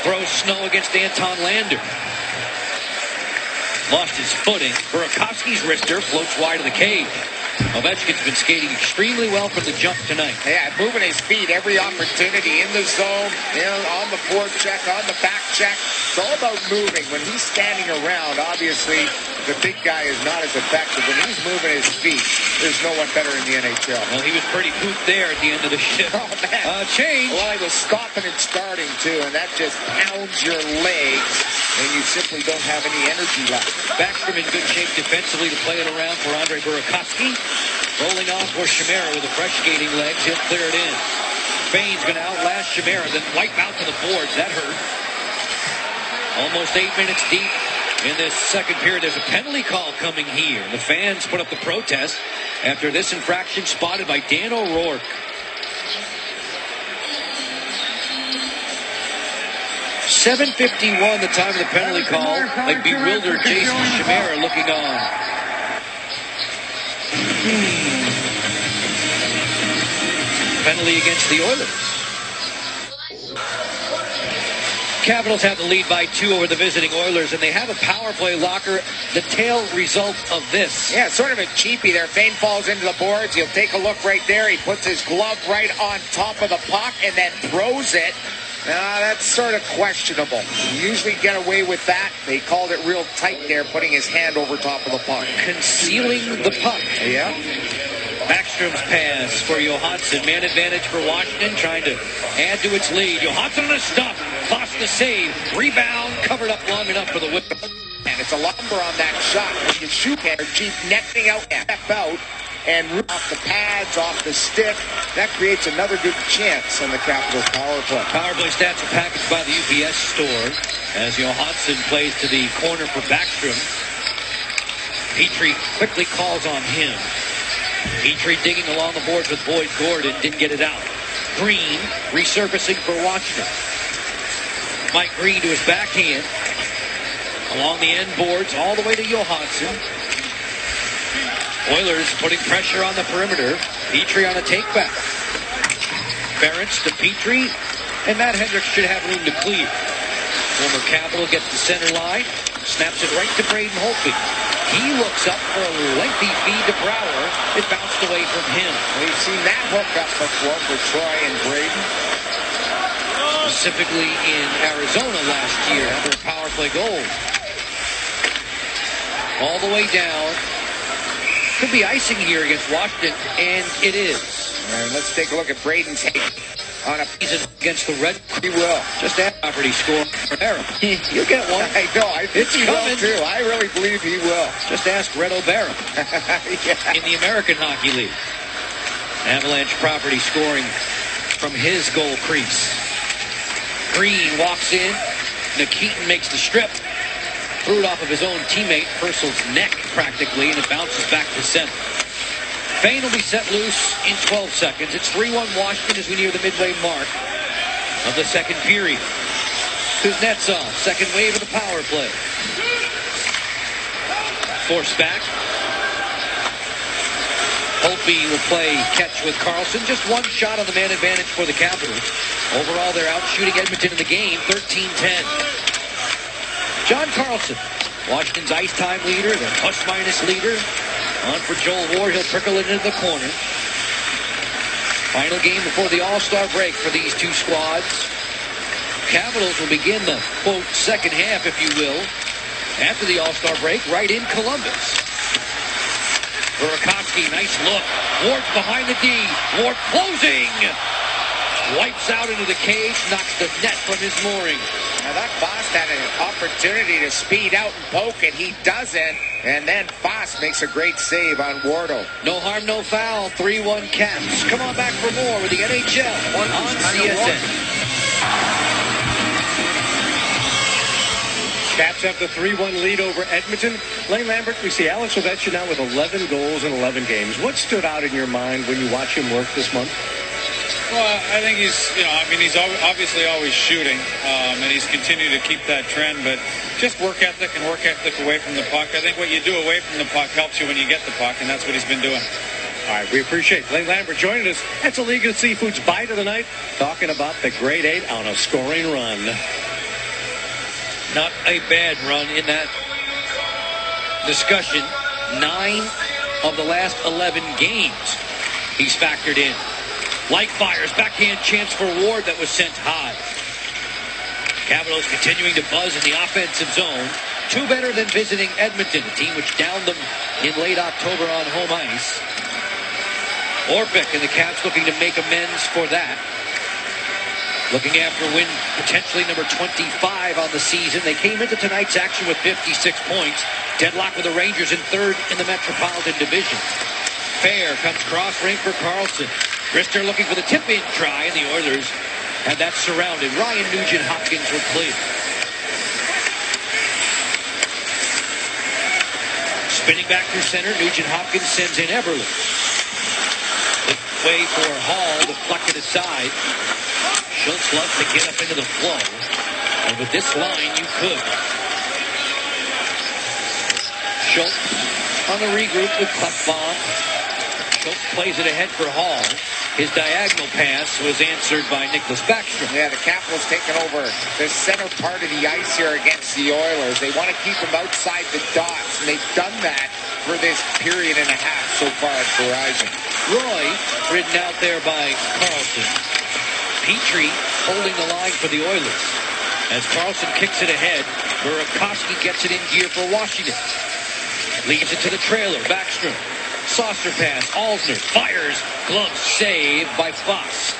Throws Snow against Anton Lander. Lost his footing. Burakovsky's wrister floats wide of the cage. Ovechkin's been skating extremely well from the jump tonight. Yeah, moving his feet every opportunity in the zone, on the forecheck, on the back check. It's all about moving. When he's standing around, obviously the big guy is not as effective. When he's moving his feet, there's no one better in the NHL. Well, he was pretty pooped there at the end of the shift. Oh, man. Change. Well, he was stopping and starting, too, and that just pounds your legs, and you simply don't have any energy left. Backstrom in good shape defensively to play it around for Andre Burakovsky. Rolling off for Chimera with the fresh skating legs. He'll clear it in. Bain's going to outlast Chimera, then wipe out to the boards. That hurt. Almost 8 minutes deep in this second period. There's a penalty call coming here. The fans put up the protest after this infraction spotted by Dan O'Rourke. .751 the time of the penalty call. Like bewildered Jason Chimera looking on. Penalty against the Oilers. Capitals have the lead by 2 over the visiting Oilers, and they have a power play locker. The tail result of this. Yeah, sort of a cheapie there. Bain falls into the boards. He'll take a look right there. He puts his glove right on top of the puck and then throws it. That's sort of questionable. You usually get away with that. They called it real tight there, putting his hand over top of the puck. Concealing the puck. Yeah. Backstrom's pass for Johansson. Man advantage for Washington, trying to add to its lead. Johansson on a stop. Foss the save. Rebound covered up long enough for the whip. And it's a lumber on that shot. When you shoot there, Chief netting out, step out, and off the pads, off the stick. That creates another good chance on the Capitals power play. Power play stats are packaged by the UPS store as Johansson plays to the corner for Backstrom. Petrie quickly calls on him. Petrie digging along the boards with Boyd Gordon, didn't get it out. Green resurfacing for Washington. Mike Green to his backhand. Along the end boards all the way to Johansson. Oilers putting pressure on the perimeter. Petrie on a takeback. Ferentz to Petrie. And Matt Hendricks should have room to clear. Former Capital gets the center line, snaps it right to Braden Holtby. He looks up for a lengthy feed to Brouwer. It bounced away from him. We've seen that hook up before for Troy and Braden. Specifically in Arizona last year for a power play goal. All the way down. Could be icing here against Washington, and it is. And let's take a look at Braden's hit on a season against the Red. He will. Just after property score for Barra. You'll get one. I know. I think it's he coming. will too. I really believe he will. Just ask Red O'Barra. Yeah. In the American Hockey League. Avalanche property scoring from his goal crease. Green walks in. Nikitin makes the strip. Threw it off of his own teammate, Purcell's neck practically, and it bounces back to center. Fane will be set loose in 12 seconds. It's 3-1 Washington as we near the midway mark of the second period. Kuznetsov, second wave of the power play. Forced back. Holtby will play catch with Carlson. Just one shot on the man advantage for the Capitals. Overall, they're out shooting Edmonton in the game, 13-10. John Carlson, Washington's ice time leader, the plus-minus leader. On for Joel Ward, he'll trickle it into the corner. Final game before the All-Star break for these two squads. Capitals will begin the, quote, second half, if you will, after the All-Star break, right in Columbus. Burakovsky, nice look. Ward's behind the D. Ward closing. Wipes out into the cage, knocks the net from his mooring. Now that Foss had an opportunity to speed out and poke it. He doesn't. And then Foss makes a great save on Wardo. No harm, no foul. 3-1 Caps. Come on back for more with the NHL on CSN. Caps have the 3-1 lead over Edmonton. Lane Lambert, we see Alex Ovechkin now with 11 goals in 11 games. What stood out in your mind when you watch him work this month? Well, I think he's obviously always shooting, and he's continued to keep that trend, but just work ethic and work ethic away from the puck. I think what you do away from the puck helps you when you get the puck, and that's what he's been doing. All right, we appreciate Lane Lambert joining us. That's a League of Seafood's Bite of the Night, talking about the Grade 8 on a scoring run. Not a bad run in that discussion. 9 of the last 11 games he's factored in. Like fires, backhand chance for Ward that was sent high. Capitals continuing to buzz in the offensive zone. 2 better than visiting Edmonton, a team which downed them in late October on home ice. Orpik and the Caps looking to make amends for that. Looking after win potentially number 25 on the season. They came into tonight's action with 56 points. Deadlock with the Rangers in 3rd in the Metropolitan Division. Fair comes cross ring for Carlson. Rister looking for the tip-in try, and the Oilers have that surrounded. Ryan Nugent-Hopkins will clear. Spinning back through center, Nugent-Hopkins sends in Eberle. Way for Hall, deflected aside. Schultz loves to get up into the flow. And with this line, you could. Schultz on the regroup with Klefbom. Schultz plays it ahead for Hall. His diagonal pass was answered by Nicholas Backstrom. Yeah, the Capitals taking over the center part of the ice here against the Oilers. They want to keep them outside the dots, and they've done that for this period and a half so far at Verizon. Roy ridden out there by Carlson. Petrie holding the line for the Oilers. As Carlson kicks it ahead, Burakovsky gets it in gear for Washington. Leaves it to the trailer, Backstrom. Saucer pass, Alsner fires, glove save by Foss.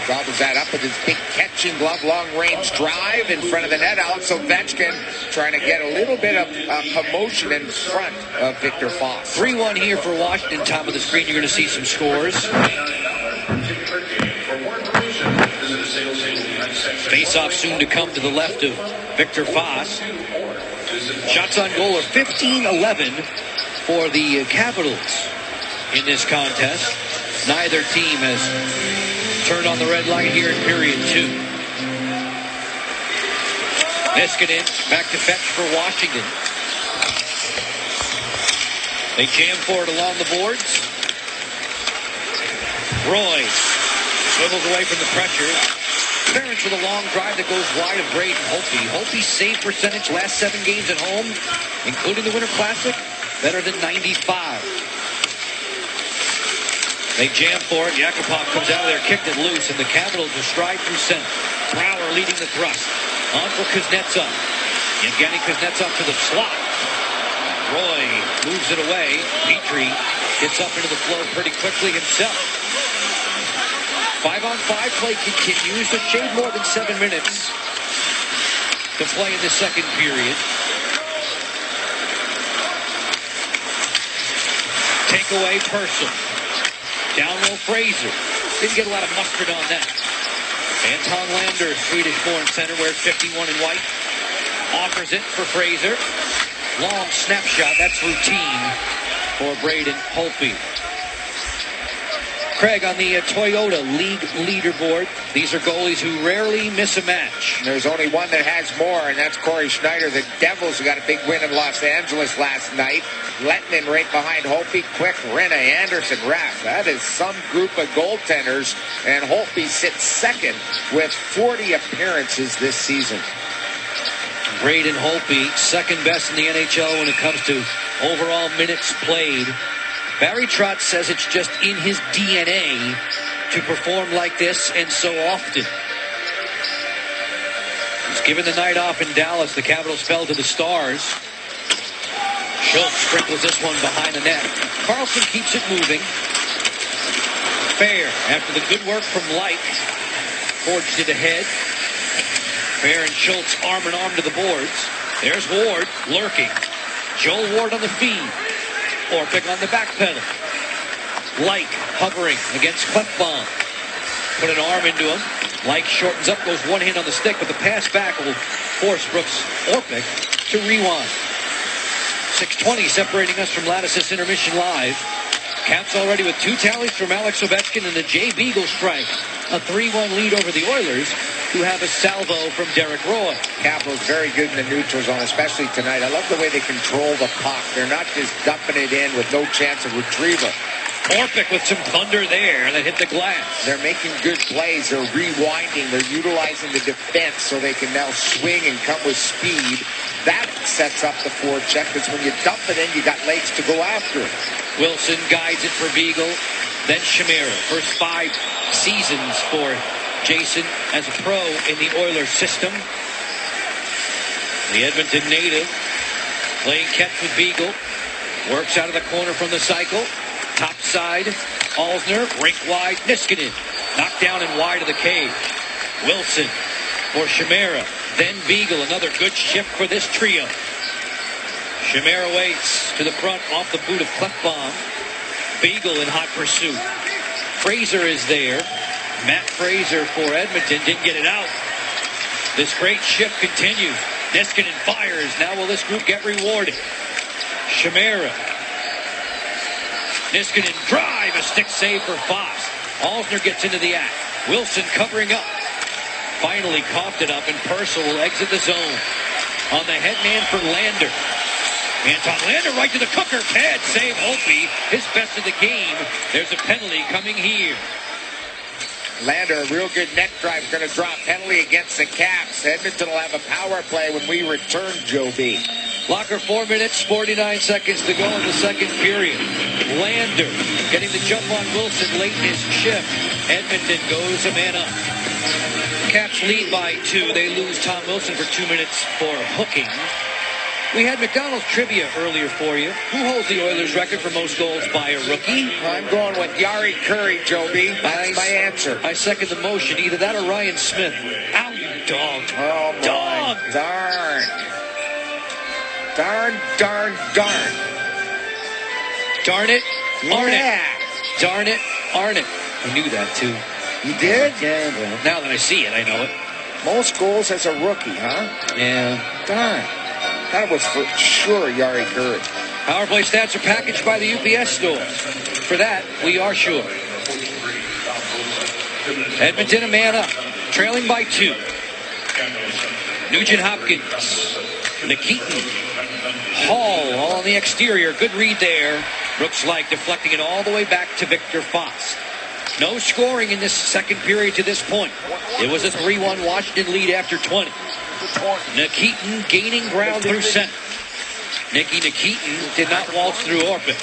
Gobbles that up with his big catching glove, long-range drive in front of the net. Alex Ovechkin trying to get a little bit of commotion in front of Victor Foss. 3-1 here for Washington. Top of the screen, you're going to see some scores. Face-off soon to come to the left of Victor Foss. Shots on goal are 15-11 for the Capitals in this contest. Neither team has turned on the red light here in period 2. Niskanen back to fetch for Washington. They jam for it along the boards. Roy swivels away from the pressure. Ferentz with a long drive that goes wide of Braden Holtby. Holtby's save percentage last 7 games at home, including the Winter Classic, better than 95. They jam for it. Yakupov comes out of there, kicked it loose, and the Capitals will stride through center. Brouwer leading the thrust. On for Kuznetsov. Evgeny Kuznetsov to the slot. Roy moves it away. Petrie gets up into the flow pretty quickly himself. 5-on-5 play continues. It shaved more than 7 minutes to play in the second period. Take away Purcell. Down low Fraser. Didn't get a lot of mustard on that. Anton Lander, Swedish-born center, wears 51 in white. Offers it for Fraser. Long snapshot. That's routine for Braden Holtby. Craig, on the Toyota League leaderboard, these are goalies who rarely miss a match. There's only one that has more, and that's Corey Schneider. The Devils got a big win in Los Angeles last night. Lettman right behind Holtby. Quick, Rinna, Anderson, Raff. That is some group of goaltenders, and Holtby sits second with 40 appearances this season. Braden Holtby, second best in the NHL when it comes to overall minutes played. Barry Trotz says it's just in his DNA to perform like this and so often. He's given the night off in Dallas. The Capitals fell to the Stars. Schultz sprinkles this one behind the net. Carlson keeps it moving. Fair, after the good work from Light, forged it ahead. Fair and Schultz arm in arm to the boards. There's Ward lurking. Joel Ward on the feed. Orpik on the back pedal. Light hovering against Klefbom. Put an arm into him. Light shortens up, goes one hand on the stick, but the pass back will force Brooks Orpik to rewind. 6:20 separating us from Lattice's Intermission Live. Caps already with 2 tallies from Alex Ovechkin and the Jay Beagle strike. A 3-1 lead over the Oilers, who have a salvo from Derek Roy. Capitals very good in the neutral zone, especially tonight. I love the way they control the puck. They're not just dumping it in with no chance of retrieval. Orpik with some thunder there that hit the glass. They're making good plays. They're rewinding. They're utilizing the defense so they can now swing and come with speed. That sets up the forecheck, because when you dump it in, you got legs to go after it. Wilson guides it for Beagle, then Chimera. First 5 seasons for Jason as a pro in the Oilers system. The Edmonton native playing catch with Beagle. Works out of the corner from the cycle. Top side, Alsner, rink wide, Niskanen. Knocked down and wide of the cage. Wilson for Chimera. Then Beagle, another good shift for this trio. Chimera waits to the front off the boot of Klefbom. Beagle in hot pursuit. Fraser is there. Matt Fraser for Edmonton didn't get it out. This great shift continues. Niskanen fires. Now will this group get rewarded? Chimera. Niskanen drive. A stick save for Foss. Alsner gets into the act. Wilson covering up. Finally coughed it up, and Purcell will exit the zone. On the head man for Lander. Anton Lander right to the cooker. Pad save Holtby. His best of the game. There's a penalty coming here. Lander, a real good net drive, going to drop penalty against the Caps. Edmonton will have a power play when we return, Joe B. Locker 4 minutes, 49 seconds to go in the second period. Lander getting the jump on Wilson late in his shift. Edmonton goes a man up. Caps lead by 2. They lose Tom Wilson for 2 minutes for hooking. We had McDonald's trivia earlier for you. Who holds the Oilers record for most goals by a rookie? I'm going with Yari Curry, Joe B. That's my answer. I second the motion. Either that or Ryan Smith. Ow, you dog. Oh, my. Dog. Darn. Darn, darn, darn. Darn it. Arn Yeah. it. Darn it. Arn it. I knew that, too. You did? Yeah, well, now that I see it, I know it. Most goals as a rookie, huh? Yeah. Darn. That was for sure Yari Curry. Power play stats are packaged by the UPS store. For that, we are sure. Edmonton a man up, trailing by 2. Nugent Hopkins, Nikitin, Hall all on the exterior. Good read there. Brooks Laich deflecting it all the way back to Victor Foss. No scoring in this second period to this point. It was a 3-1 Washington lead after 20. Nikitin gaining ground through center. Nikitin did not waltz through Orpik.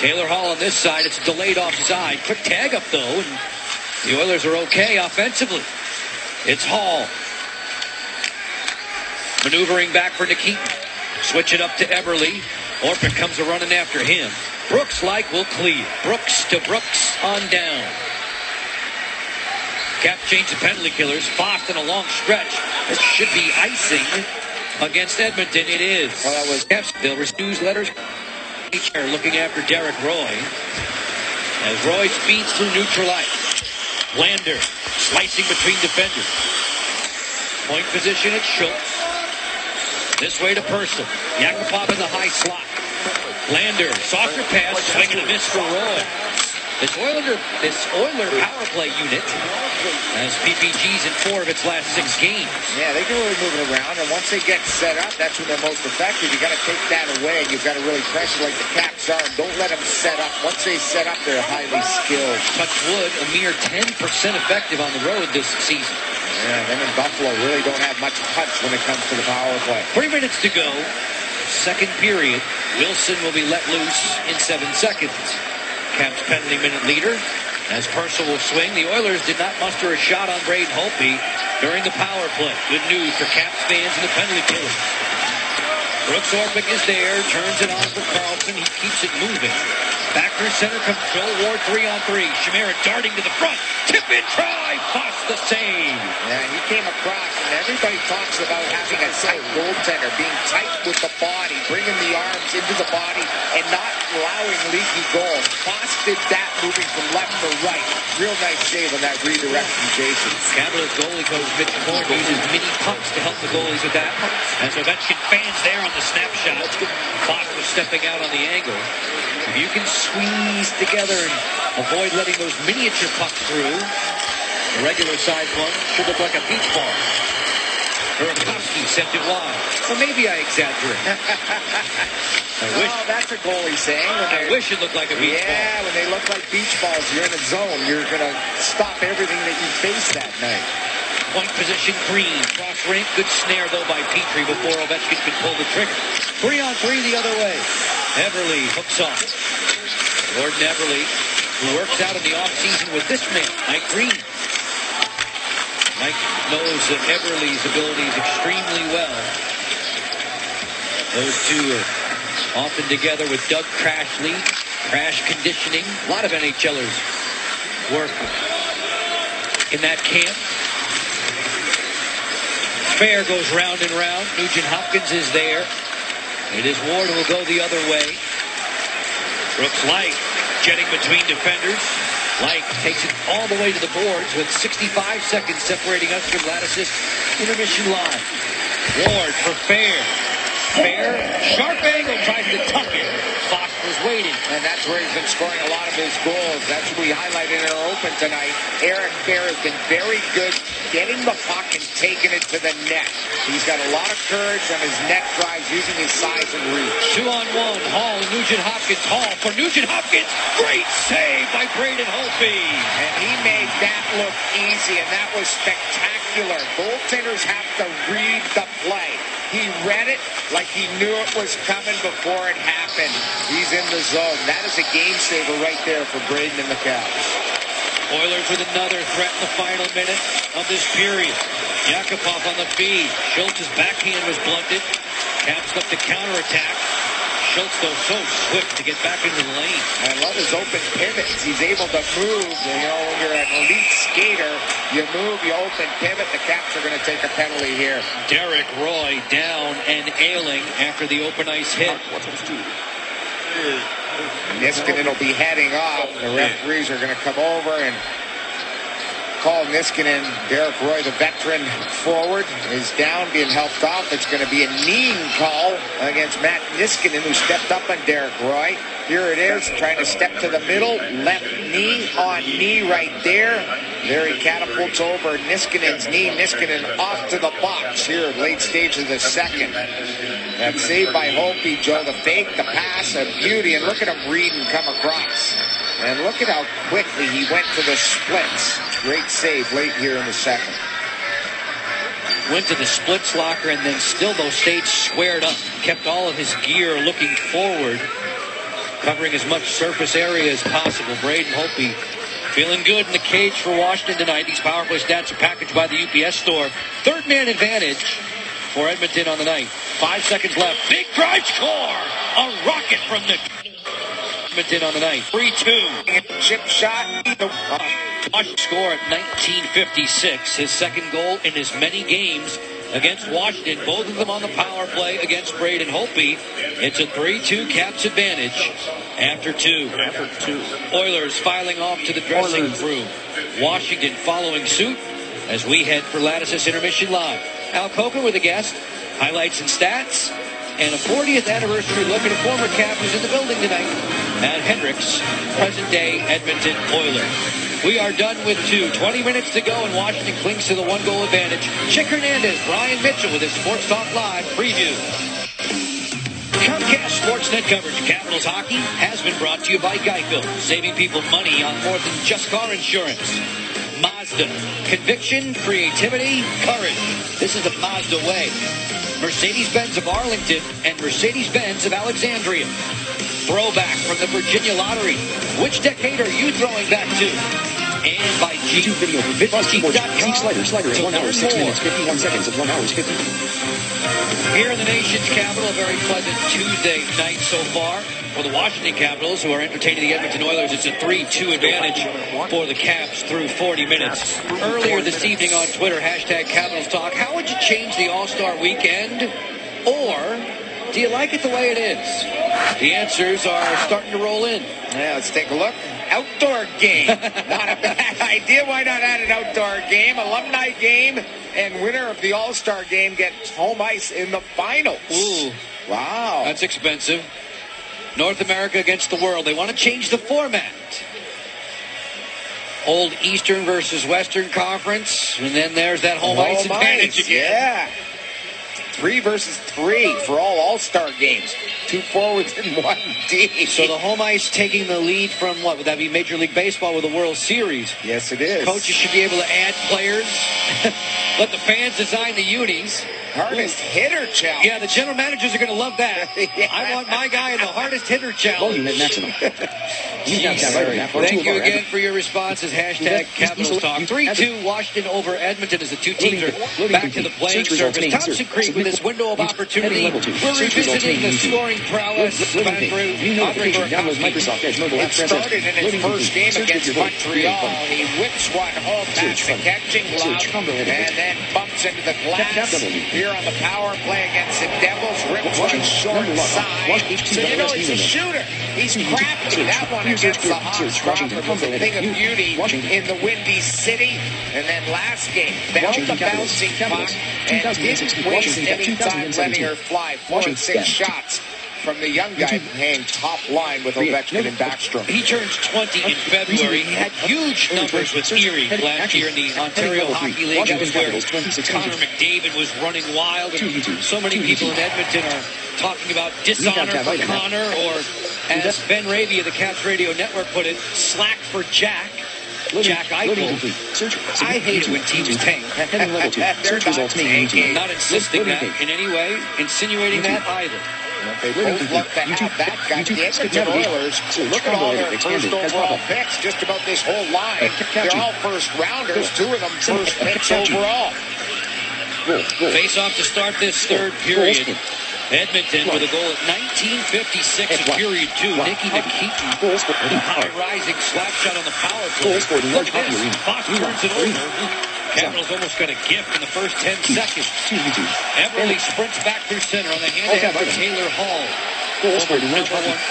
Taylor Hall on this side. It's delayed offside. Quick tag up, though, and the Oilers are okay offensively. It's Hall. Maneuvering back for Nikitin. Switch it up to Eberle. Orpik comes a running after him. Brooks will clear. Brooks to Brooks on down. Cap change the penalty killers. Foss in a long stretch. It should be icing against Edmonton. It is. Well, that was Caps. They'll newsletters. Looking after Derek Roy. As Roy speeds through neutral ice. Lander slicing between defenders. Point position at Schultz. This way to Purcell. Yakupov in the high slot. Lander, softer pass, swing and a miss for Roy. This Oiler power play unit has PPGs in 4 of its last 6 games. Yeah, they can really move it around, and once they get set up, that's when they're most effective. You got to take that away. You've got to really pressure like the Caps are. Don't let them set up. Once they set up, they're highly skilled. Touch wood, a mere 10% effective on the road this season. Yeah, them in Buffalo really don't have much touch when it comes to the power play. 3 minutes to go. Second period. Wilson will be let loose in 7 seconds. Caps penalty minute leader as Purcell will swing. The Oilers did not muster a shot on Braden Holtby during the power play. Good news for Caps fans and the penalty killers. Brooks Orpik is there, turns it on for Carlson. He keeps it moving. Back through center comes Joe Ward 3-on-3. Chimera darting to the front. Tip in, try. Foss the save. Yeah, he came across, and everybody talks about having a tight goaltender, being tight with the body, bringing the arms into the body, and not allowing leaky goals. Foss did that moving from left to right. Real nice save on that redirection, Jason. Capitals goalie coach Mitch Korn uses mini pucks to help the goalies with that. As Ovechkin fans there on the snapshot. Foss was stepping out on the angle. If you can squeeze together and avoid letting those miniature pucks through, the regular size one should look like a beach ball. Burakovsky sent it wide. Well, maybe I exaggerate. That's a goalie saying. I wish it looked like a beach ball. Yeah, when they look like beach balls, you're in a zone. You're going to stop everything that you face that night. Point position, Green. Cross rink. Good snare, though, by Petrie before Ovechkin could pull the trigger. 3-on-3 the other way. Eberle hooks off. Gordon Eberle, who works out in the offseason with this man, Mike Green. Mike knows that Eberle's abilities extremely well. Those two are often together with Doug Crashley, Crash Conditioning. A lot of NHLers work in that camp. Fair goes round and round. Nugent Hopkins is there. It is Ward who will go the other way. Brooks Light jetting between defenders. Light takes it all the way to the boards with 65 seconds separating us from Lattice's intermission line. Ward for Fair. Fair, sharp angle, tries to tuck it. Fox was waiting. And that's where he's been scoring a lot of his goals. That's what we highlighted in our open tonight. Eric Fair has been very good getting the puck and taking it to the net. He's got a lot of courage on his net drives, using his size and reach. 2-on-1, Hall and Nugent Hopkins. Hall for Nugent Hopkins. Great save by Braden Holtby. And he made that look easy, and that was spectacular. Goaltenders have to read the play. He read it like he knew it was coming before it happened. He's in the zone. That is a game saver right there for Braden and the Caps. Oilers with another threat in the final minute of this period. Yakupov on the feed. Schultz's backhand was blunted. Caps look to counterattack. Schultz, though, so swift to get back into the lane. I love his open pivots. He's able to move. You know, when you're an elite skater, you move, you open pivot. The Caps are going to take a penalty here. Derek Roy down and ailing after the open ice hit. Niskanen will be heading off. The referees are going to come over and call Niskanen. Derek Roy, the veteran forward, is down, being helped off. It's going to be a kneeing call against Matt Niskanen, who stepped up on Derek Roy. Here it is, trying to step to the middle. Left knee on knee right there. There he catapults over Niskanen's knee. Niskanen off to the box here, late stage of the second. That saved by Holtby, Joe. The fake, the pass, a beauty. And look at him read and come across. And look at how quickly he went to the splits. Great save late here in the second. Went to the splits locker and then still, though, stayed squared up. Kept all of his gear looking forward, covering as much surface area as possible. Braden Holtby feeling good in the cage for Washington tonight. These power play stats are packaged by the UPS store. Third man advantage for Edmonton on the night. 5 seconds left. Big drive score. A rocket from the Edmonton on the night. 3-2. Chip shot. Washington score at 1956. His second goal in as many games against Washington. Both of them on the power play against Braden Holtby. It's a 3-2 Caps advantage after two. Oilers filing off to the dressing room. Washington following suit as we head for Lattice's Intermission Live. Al Coca with a guest, highlights and stats, and a 40th anniversary look at a former Cap who's in the building tonight at Hendricks, present-day Edmonton Oilers. We are done with 20 minutes to go, and Washington clings to the one-goal advantage. Chick Hernandez, Brian Mitchell with his Sports Talk Live preview. Comcast Sportsnet coverage of Capitals hockey has been brought to you by Geico, saving people money on more than just car insurance. Mazda, conviction, creativity, courage. This is the Mazda way. Mercedes-Benz of Arlington and Mercedes-Benz of Alexandria. Throwback from the Virginia Lottery. Which decade are you throwing back to? And by YouTube video for Jeep.com. Slider is 1 hour, 6 minutes, 51 seconds of 1 hour, 50. Here in the nation's capital, a very pleasant Tuesday night so far for the Washington Capitals, who are entertaining the Edmonton Oilers. It's a 3-2 advantage for the Caps through 40 minutes. Earlier this evening on Twitter, hashtag Capitals Talk, how would you change the All-Star Weekend? Or do you like it the way it is? The answers are starting to roll in. Yeah, let's take a look. Outdoor game. Not a bad idea. Why not add an outdoor game? Alumni game, and winner of the All-Star game gets home ice in the finals. Ooh. Wow. That's expensive. North America against the world. They want to change the format. Old Eastern versus Western Conference, and then there's that home ice advantage again. Yeah. 3 versus 3 for all-star games. 2 forwards and 1 D. So the home ice taking the lead from what? Would that be Major League Baseball with the World Series? Yes, it is. Coaches should be able to add players. Let the fans design the unis. Hardest hitter challenge. Yeah, the general managers are going to love that. Yeah. I want my guy in the hardest hitter challenge. Volume at maximum. Thank you again for your responses. Hashtag Capitals Talk. 3-2 Washington over Edmonton as the two teams are back to the playing surface. Thompson Creek with this window of opportunity. We're revisiting the scoring prowess of Andre Burakovsky. It started in his first game against Montreal. He whips one home past the catching glove and then bumps into the glass. Here on the power play against the Devils, rips one short side. So you know he's a shooter. He's crafty. That one against the Hawks. Crawford was a thing of beauty in the Windy City. And then last game, found the bouncing puck and didn't waste any time letting her fly. 4 and 6 shots from the young guy hanging top line with Ovechkin and Backstrom. He turns 20 in February. He had huge numbers with Erie last year in the Ontario Hockey League. That was where Connor McDavid was running wild. And so many people in Edmonton are talking about dishonor for Connor, or as Ben Raby of the Caps Radio Network put it, slack for Jack Eichel. I hate it when teams tank. Not insisting that in any way, insinuating that either. They both love to have that guy. The Edmonton Oilers, look at all their first overall picks, just about this whole line. They're all first rounders, 2 of them first picks overall. Face off to start this third period. Edmonton with a goal at 19:56 in period 2. Nicky Nikitin with a high rising slap shot on the power play. Look at this. Fox turns it over. Capitals almost got a gift in the first 10 seconds. Everly sprints back through center on the hand for Taylor Hall. Number 1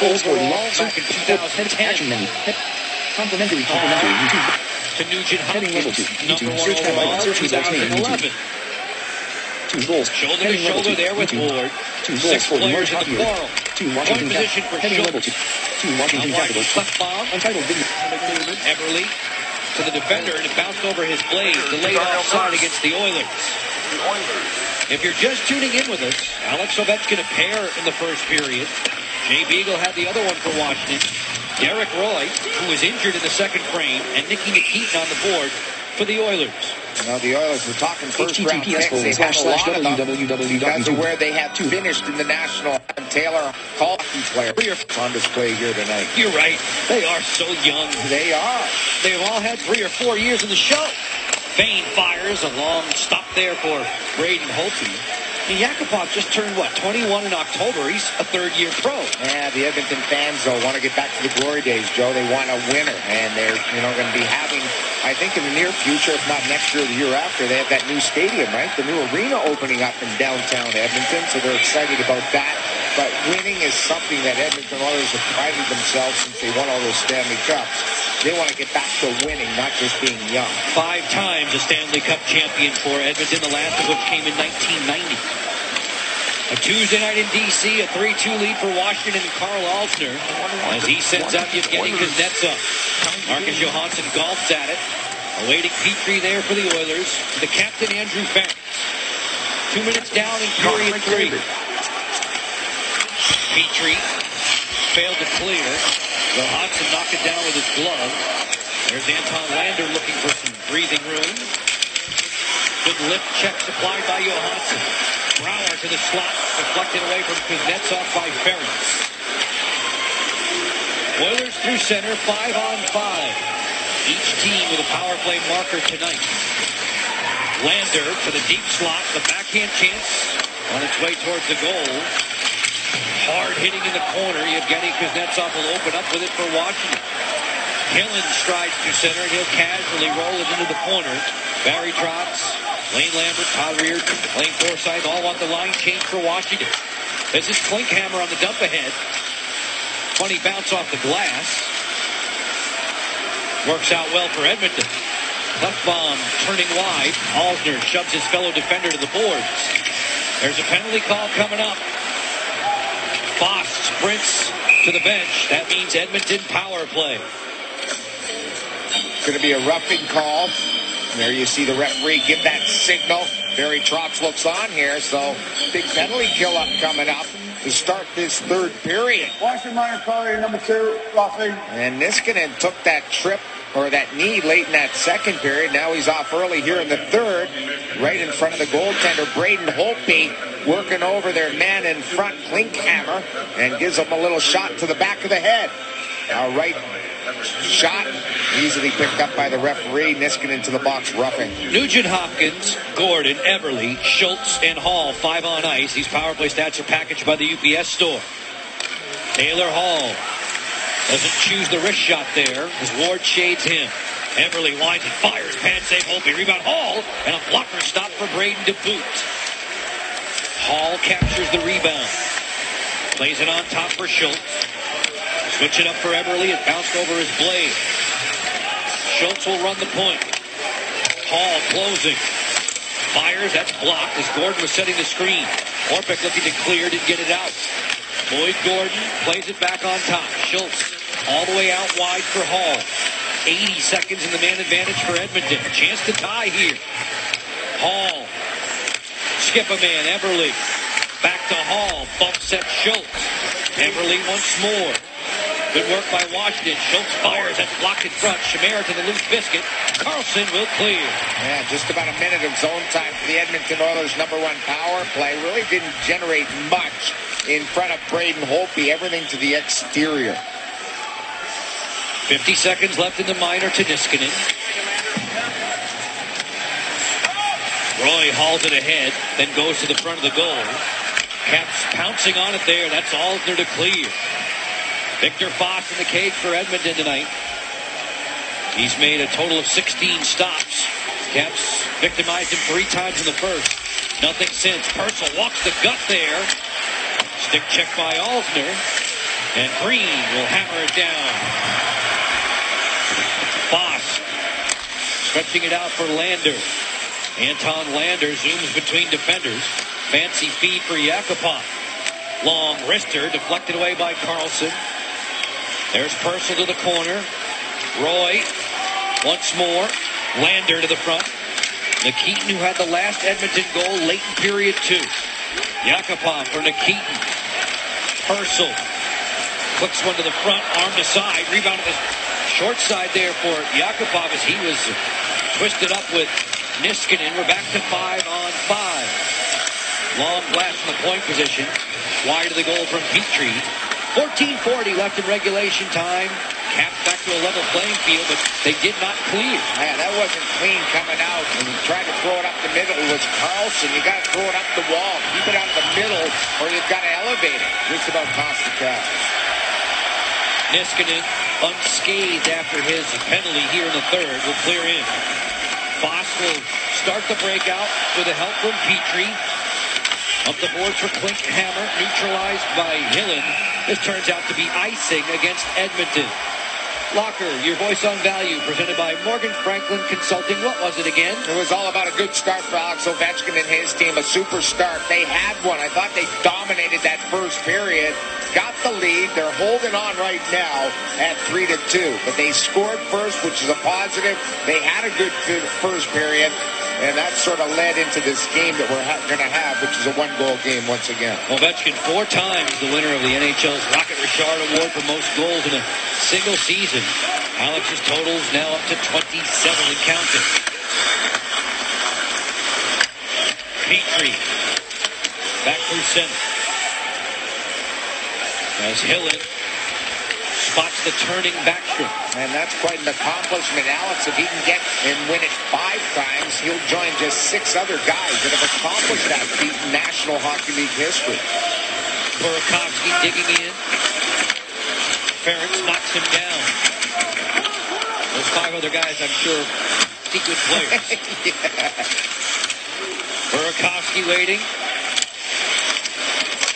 overall back in 2010. Complimentary. To Nugent Hopkins, number 1 overall in 2011. Shoulder to shoulder there with Ward. 6 players in the quarrel. Point position for Schultz. Washington Capitals. Left bomb. Everly to the defender, and it bounced over his blade. Delayed offside against the Oilers. If you're just tuning in with us, Alex Ovechkin a pair in the first period. Jay Beagle had the other one for Washington. Derek Roy, who was injured in the second frame, and Nikki Nikitin on the board for the Oilers. Now the Oilers were talking first-round picks. They've had a lot of them because of where they have finished in the National. Taylor, hockey player, on display here tonight. You're right. They are so young. They are. They've all had 3 or 4 years in the show. Fane fires a long stop there for Braden Holtby. And Yakupov just turned, 21 in October. He's a third-year pro. Yeah, the Edmonton fans, though, want to get back to the glory days, Joe. They want a winner, and they're, going to be having, I think in the near future, if not next year or the year after, they have that new stadium, right? The new arena opening up in downtown Edmonton, so they're excited about that. But winning is something that Edmonton Oilers have prided themselves since they won all those Stanley Cups. They want to get back to winning, not just being young. 5 times a Stanley Cup champion for Edmonton, the last of which came in 1990. A Tuesday night in D.C., a 3-2 lead for Washington and Carl Alsner as he sends out Yevgeny Kuznetsov. Marcus Johansson golfs at it. Awaiting Petrie there for the Oilers. The captain, Andrew Fenn. 2 minutes down in period 3. Petrie failed to clear. Johansson knocked it down with his glove. There's Anton Lander looking for some breathing room. Good lift check supplied by Johansson. Brouwer to the slot, deflected away from Kuznetsov by Ferentz. Oilers through center, 5-on-5. Each team with a power play marker tonight. Lander to the deep slot, the backhand chance on its way towards the goal. Hard hitting in the corner. Yevgeny Kuznetsov will open up with it for Washington. Hillen strides to center, and he'll casually roll it into the corner. Barry Trotz, Lane Lambert, Todd Reardon, Lane Forsythe all want the line change for Washington. This is Klinkhammer on the dump ahead. Funny bounce off the glass. Works out well for Edmonton. Left bomb turning wide. Alsner shoves his fellow defender to the boards. There's a penalty call coming up. Foss sprints to the bench. That means Edmonton power play. It's going to be a roughing call. There you see the referee give that signal. Barry Trotz looks on here, so big penalty kill up coming up to start this third period. Washington minor call here, number 2, roughing. And Niskanen took that trip or that knee late in that second period. Now he's off early here in the third, right in front of the goaltender, Braden Holtby, working over their man in front, Klinkhammer, and gives him a little shot to the back of the head. All right. Shot easily picked up by the referee. Niskanen to the box, roughing. Nugent Hopkins, Gordon, Everly, Schultz, and Hall 5 on ice. These power play stats are packaged by the UPS store. Taylor Hall doesn't choose the wrist shot there as Ward shades him. Everly winds and fires. Pad save Holtby. Rebound Hall, and a blocker stop for Braden to boot. Hall captures the rebound. Plays it on top for Schultz. Switch it up for Everly. It bounced over his blade. Schultz will run the point. Hall closing. Fires. That's blocked as Gordon was setting the screen. Orpik looking to clear. Didn't get it out. Boyd Gordon plays it back on top. Schultz all the way out wide for Hall. 80 seconds in the man advantage for Edmonton. Chance to tie here. Hall. Skip a man. Everly. Back to Hall. Bump set Schultz. Everly once more. Good work by Washington. Schultz fires. That's blocked in front. Chimera to the loose biscuit. Carlson will clear. Yeah, just about a minute of zone time for the Edmonton Oilers' number 1 power play. Really didn't generate much in front of Braden Holtby. Everything to the exterior. 50 seconds left in the minor to Niskanen. Roy hauls it ahead, then goes to the front of the goal. Caps pouncing on it there. That's Alsner to clear. Victor Foss in the cage for Edmonton tonight. He's made a total of 16 stops. Caps victimized him 3 times in the first. Nothing since. Purcell walks the gut there. Stick check by Alsner. And Green will hammer it down. Foss stretching it out for Lander. Anton Lander zooms between defenders. Fancy feed for Yakupov. Long wrister deflected away by Carlson. There's Purcell to the corner. Roy once more. Lander to the front. Nikitin, who had the last Edmonton goal late in period 2. Yakupov for Nikitin. Purcell Flicks one to the front, arm to side. Rebound at the short side there for Yakupov as he was twisted up with Niskanen. We're back to 5-on-5. Long blast from the point position. Wide of the goal from Petrie. 14:40 left in regulation time. Caps back to a level playing field, but they did not clear. Man, that wasn't clean coming out. And tried to throw it up the middle. It was Carlson. You got to throw it up the wall. Keep it out of the middle, or you've got to elevate it. Just about cost the Caps. Niskanen unscathed after his penalty here in the third will clear in. Foss will start the breakout with a help from Petrie. Up the boards for Klinkhammer, neutralized by Hillen. This turns out to be icing against Edmonton. Locker, your voice on value, presented by Morgan Franklin Consulting. What was it again? It was all about a good start for Alex Ovechkin and his team, a super start. They had one. I thought they dominated that first period. Got the lead. They're holding on right now at 3-2. But they scored first, which is a positive. They had a good first period. And that sort of led into this game that we're going to have, which is a one-goal game once again. Ovechkin 4 times the winner of the NHL's Rocket Richard Award for most goals in a single season. Alex's totals now up to 27 and counting. Petrie back through center. As Hillen spots the turning Backstrom. And that's quite an accomplishment. Alex, if he can get and win it 5 times, he'll join just 6 other guys that have accomplished that feat in National Hockey League history. Burakovsky digging in. Ferentz knocks him down. Those 5 other guys, I'm sure, secret players. Yeah. Burakovsky waiting.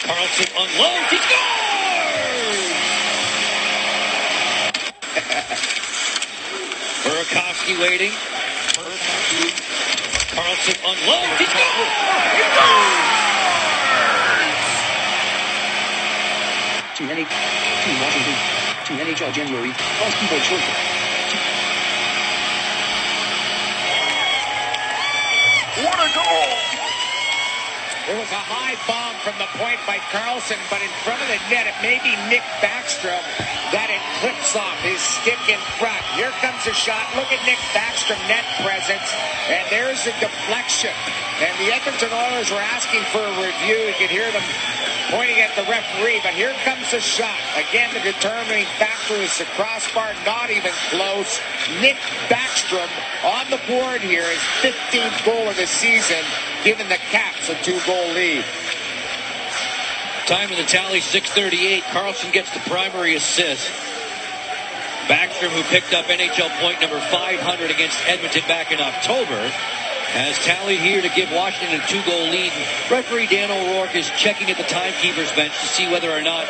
Carlson unloads. He scores! Burakovsky waiting. Carlson unloads. He scores! To Washington. To NHL January. Boston Boy short. What a goal! It was a high bomb from the point by Carlson, but in front of the net, it may be Nick Backstrom that it clips off his stick in front. Here comes a shot. Look at Nick Backstrom, net presence, and there's a deflection. And the Edmonton Oilers were asking for a review. You could hear them pointing at the referee, but here comes a shot. Again, the determining factor is the crossbar, not even close. Nick Backstrom on the board here, his 15th goal of the season, giving the Caps a 2-goal lead. Time in the tally, 6:38. Carlson gets the primary assist. Backstrom, who picked up NHL point number 500 against Edmonton back in October, has tallied here to give Washington a 2-goal lead. Referee Dan O'Rourke is checking at the timekeeper's bench to see whether or not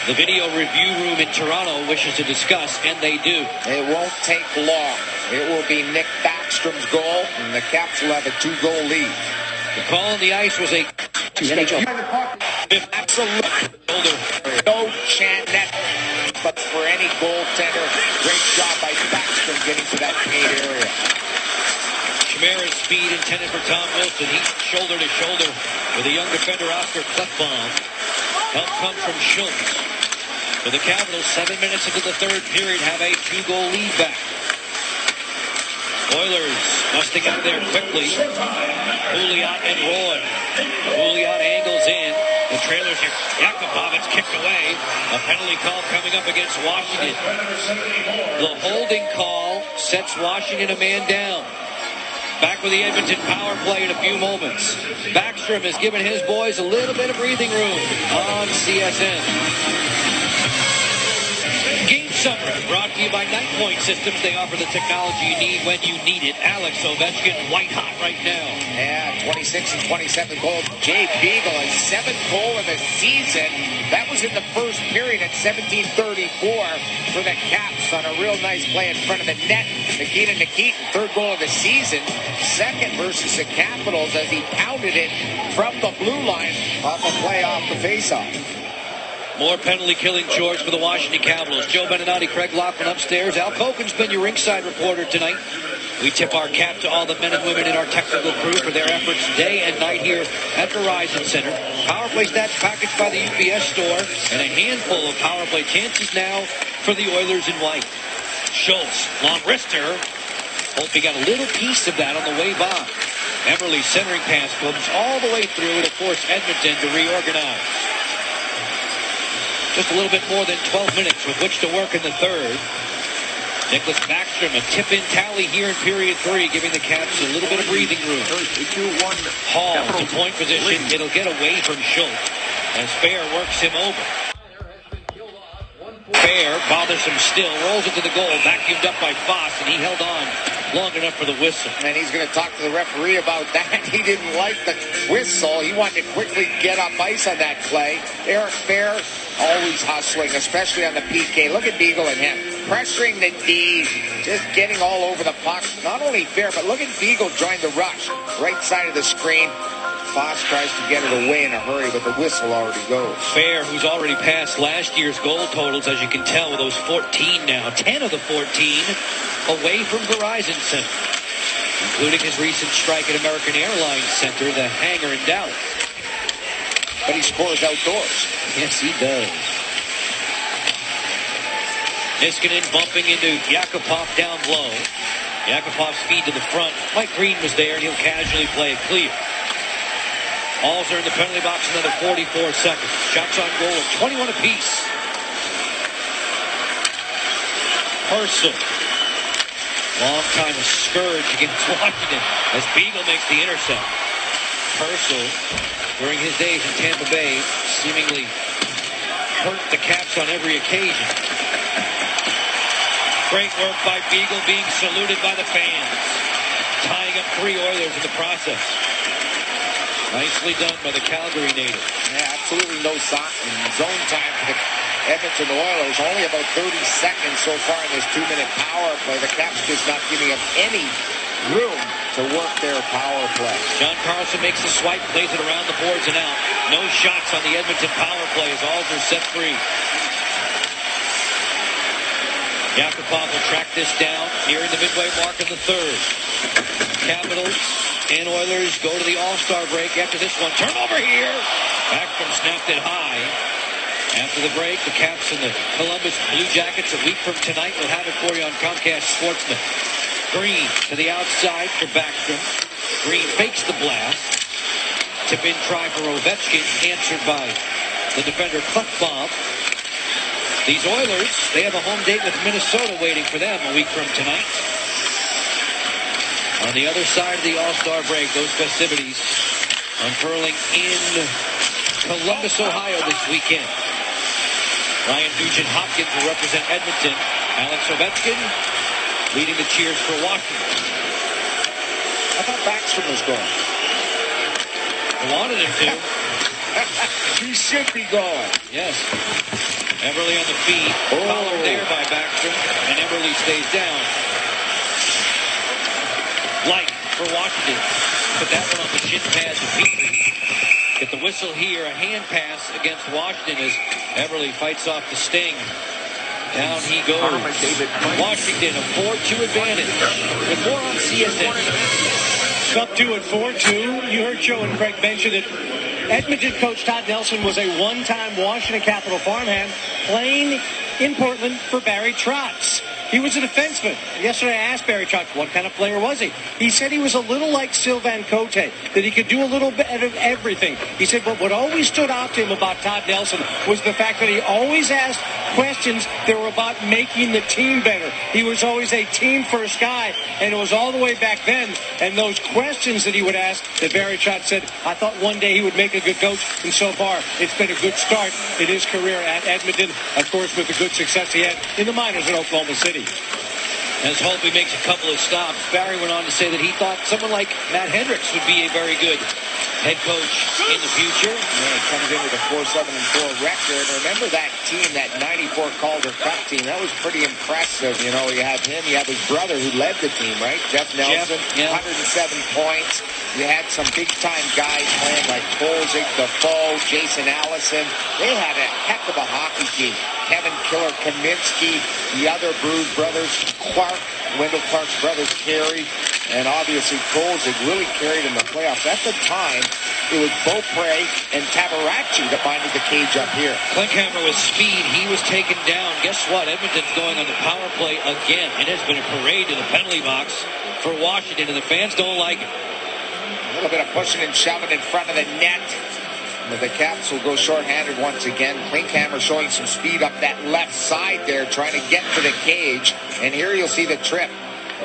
the video review room in Toronto wishes to discuss, and they do. It won't take long. It will be Nick Backstrom's goal, and the Caps will have a 2-goal lead. The call on the ice was a NHL. Absolutely. No chance net, but for any goaltender, great job by Backstrom getting to that paint area. Chimera's speed intended for Tom Wilson. He's shoulder to shoulder with a young defender, Oscar Klefbom. Help comes from Schultz. For the Capitals, 7 minutes into the third period, have a 2-goal lead back. Oilers busting out there quickly. Pouliot and Roy. Pouliot angles in. The trailers here. Yakupov, it's kicked away. A penalty call coming up against Washington. The holding call sets Washington a man down. Back with the Edmonton power play in a few moments. Backstrom has given his boys a little bit of breathing room on CSN. Game summary brought to you by 9 Point Systems. They offer the technology you need when you need it. Alex Ovechkin, white hot right now. Yeah, 26 and 27 goals. Jay Beagle, his 7th goal of the season. That was in the first period at 17:34 for the Caps on a real nice play in front of the net. Nikita Nikitin, 3rd goal of the season. 2nd versus the Capitals as he pounded it from the blue line off a play off the faceoff. More penalty-killing chores for the Washington Capitals. Joe Beninati, Craig Laughlin upstairs. Al Koken's been your ringside reporter tonight. We tip our cap to all the men and women in our technical crew for their efforts day and night here at Verizon Center. Power play stats packaged by the UPS store, and a handful of power play chances now for the Oilers in white. Schultz, long wrister. Hope he got a little piece of that on the way by. Eberle's centering pass comes all the way through to force Edmonton to reorganize. Just a little bit more than 12 minutes with which to work in the third. Nicholas Backstrom, a tip-in tally here in period 3, giving the Caps a little bit of breathing room. Hall to point position. It'll get away from Schultz as Fair works him over. Fair, bothersome still, rolls it to the goal, vacuumed up by Foss, and he held on long enough for the whistle. And he's going to talk to the referee about that. He didn't like the whistle. He wanted to quickly get up ice on that play. Eric Fair, always hustling, especially on the PK. Look at Beagle and him. Pressuring the D, just getting all over the puck. Not only Fair, but look at Beagle join the rush. Right side of the screen. Foss tries to get it away in a hurry, but the whistle already goes. Fair, who's already passed last year's goal totals, as you can tell, with those 14 now. 10 of the 14 away from Verizon Center, including his recent strike at American Airlines Center, the hangar in Dallas. But he scores outdoors. Yes, he does. Niskanen bumping into Yakupov down low. Yakupov's feed to the front. Mike Green was there, and he'll casually play it clear. Alls are in the penalty box another 44 seconds. Shots on goal of 21 apiece. Purcell. Long time a scourge against Washington as Beagle makes the intercept. Purcell, during his days in Tampa Bay, seemingly hurt the Caps on every occasion. Great work by Beagle, being saluted by the fans. Tying up 3 Oilers in the process. Nicely done by the Calgary native. Yeah, absolutely no zone time for the Edmonton Oilers. Only about 30 seconds so far in this 2-minute power play. The Caps just not giving them any room to work their power play. John Carlson makes a swipe, plays it around the boards and out. No shots on the Edmonton power play as Alder set free. Yakupov will track this down, nearing the midway mark in the third. Capitals and Oilers go to the All-Star break after this one. Turnover here. Backstrom snapped it high. After the break, the Caps and the Columbus Blue Jackets a week from tonight will have it for you on Comcast Sportsnet. Green to the outside for Backstrom. Green fakes the blast. Tip-in try for Ovechkin, answered by the defender Klefbom. These Oilers, they have a home date with Minnesota waiting for them a week from tonight. On the other side of the All-Star break, those festivities unfurling in Columbus, Ohio this weekend. Ryan Nugent-Hopkins will represent Edmonton. Alex Ovechkin leading the cheers for Washington. I thought Backstrom was going. I wanted him to. He should be going. Yes. Eberle on the feed. Followed there by Backstrom, and Eberle stays down. Light for Washington. Put that one on the shin pad to Petrie. Get the whistle here. A hand pass against Washington as Eberle fights off the sting. Down he goes. Washington, a 4-2 advantage. With more on CSN. Up 2 at 4-2. You heard Joe and Craig mention that Edmonton coach Todd Nelson was a one-time Washington Capital farmhand playing in Portland for Barry Trotz. He was a defenseman. Yesterday I asked Barry Trotz, what kind of player was he? He said he was a little like Sylvain Cote, that he could do a little bit of everything. He said, but what always stood out to him about Todd Nelson was the fact that he always asked questions that were about making the team better. He was always a team-first guy, and it was all the way back then. And those questions that he would ask, that Barry Trotz said, I thought one day he would make a good coach, and so far it's been a good start in his career at Edmonton, of course, with the good success he had in the minors in Oklahoma City. As Holtby makes a couple of stops, Barry went on to say that he thought someone like Matt Hendricks would be a very good head coach in the future. Yeah, he comes in with a 4-7-4 record. Remember that team, that 94 Calder Cup team? That was pretty impressive. You know, you have him, you have his brother who led the team, right? Jeff Nelson, 107 points. You had some big-time guys playing like Kolzig, Defoe, Jason Allison. They had a heck of a hockey team. Kevin Killer Kaminsky, the other Brood brothers, Clark. Wendell Clark's brothers, Carey, and obviously Colzig, really carried in the playoffs. At the time, it was Beaupre and Tabaracci that minded the cage up here. Klinkhammer with speed. He was taken down. Guess what? Edmonton's going on the power play again. It has been a parade to the penalty box for Washington, and the fans don't like it. A little bit of pushing and shoving in front of the net. But the Caps will go shorthanded once again. Klinkhammer showing some speed up that left side there, trying to get to the cage. And here you'll see the trip.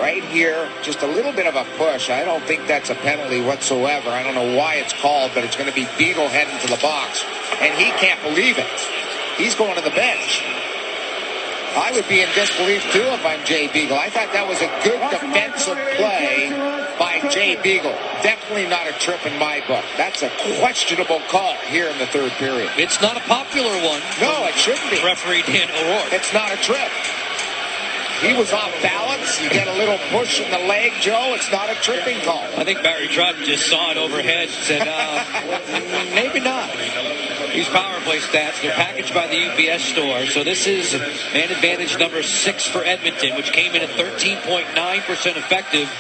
Right here, just a little bit of a push. I don't think that's a penalty whatsoever. I don't know why it's called, but it's going to be Beagle heading to the box. And he can't believe it. He's going to the bench. I would be in disbelief, too, if I'm Jay Beagle. I thought that was a good defensive play by Jay Beagle. Definitely not a trip in my book. That's a questionable call here in the third period. It's not a popular one. No, it shouldn't be. Referee Dan O'Rourke. It's not a trip. He was off balance. You get a little push in the leg, Joe. It's not a tripping call. I think Barry Trott just saw it overhead and said, maybe not. These power play stats, they're packaged by the UPS store. So this is man advantage number 6 for Edmonton, which came in at 13.9% effective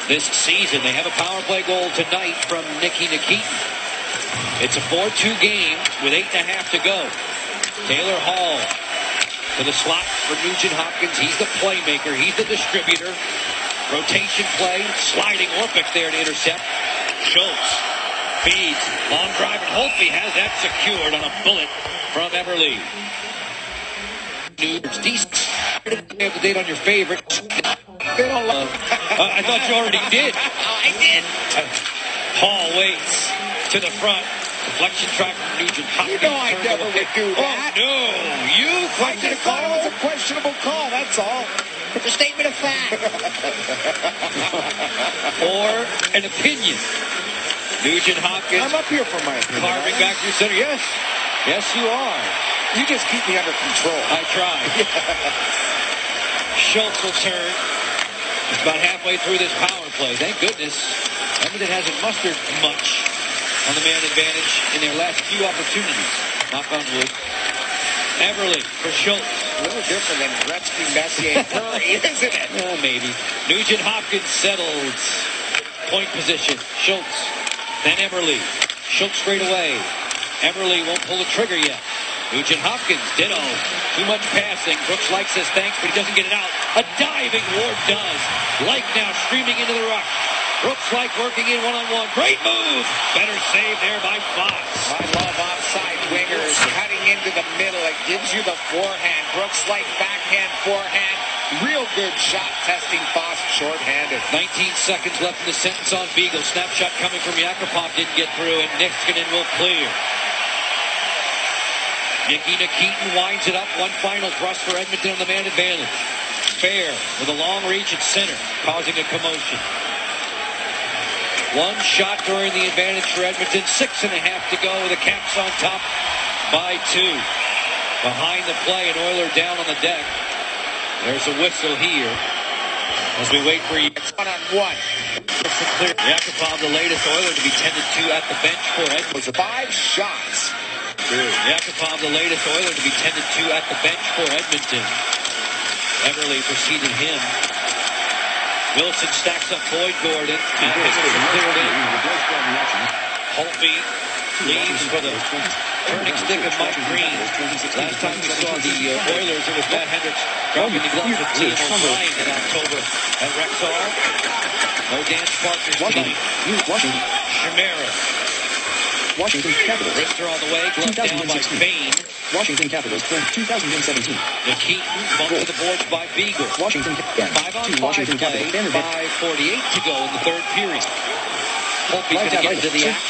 this season. They have a power play goal tonight from Nicky Nikitin. It's a 4-2 game with 8.5 to go. Taylor Hall to the slot for Nugent Hopkins. He's the playmaker. He's the distributor. Rotation play. Sliding Orpik there to intercept. Schultz feeds. Long drive, and Holtby has that secured on a bullet from Eberle. It's decent. You have the date on your favorite. They don't love. I thought you already did. I did. Hall waits to the front. Deflection try from Nugent Hopkins. You know I never would do that. Oh, no. You I just thought it was a questionable call, that's all. It's a statement of fact. Or an opinion. Nugent Hopkins. I'm up here for my opinion. Carving back through center. Yes. Yes, you are. You just keep me under control. I try. Schultz will turn. It's about halfway through this power play. Thank goodness. Edmonton hasn't mustered much on the man advantage in their last few opportunities. Knock on wood. Eberle for Schultz. A little different than Gretzky, Messier, Curry, isn't it? Maybe. Nugent Hopkins settles. Point position. Schultz. Then Eberle. Schultz straight away. Eberle won't pull the trigger yet. Nugent Hopkins, ditto. Too much passing. Brooks Laich says thanks, but he doesn't get it out. A diving Ward does. Laich now streaming into the rush. Brooks Laich working in one-on-one. Great move. Better save there by Fox. I love offside wingers cutting into the middle. It gives you the forehand. Brooks Laich backhand, forehand. Real good shot testing Foss shorthanded. 19 seconds left in the sentence on Beagle. Snapshot coming from Yakupov didn't get through, and Niskanen will clear. Nicky Nikitin winds it up. One final thrust for Edmonton on the man advantage. Fair with a long reach at center, causing a commotion. One shot during the advantage for Edmonton. 6.5 to go. The Caps on top by 2. Behind the play, an Oiler down on the deck. There's a whistle here as we wait for you. It's 1-on-1. Clear. Yakupov, the latest Oiler to be tended to at the bench for Edmonton. 5 shots. Yakupov, the latest Oiler to be tended to at the bench for Edmonton. Eberle preceded him. Wilson stacks up Boyd Gordon. And cleared in. Holtby leaves for the turning stick of Mike Green. Last time we saw the Oilers, it was Matt Hendricks dropping the gloves with Liam O'Brien in October at Rexall. No dance partners tonight. Chimera. Washington Capitals. Wrister on the way, glove down by Bain. Washington Capitals, 2017. Nikitin bumped to the boards by Beagle. Washington Capitals. 5-on-5 Washington play, Capitals. 5:48 to go in the third period. Holtby going to get into the act.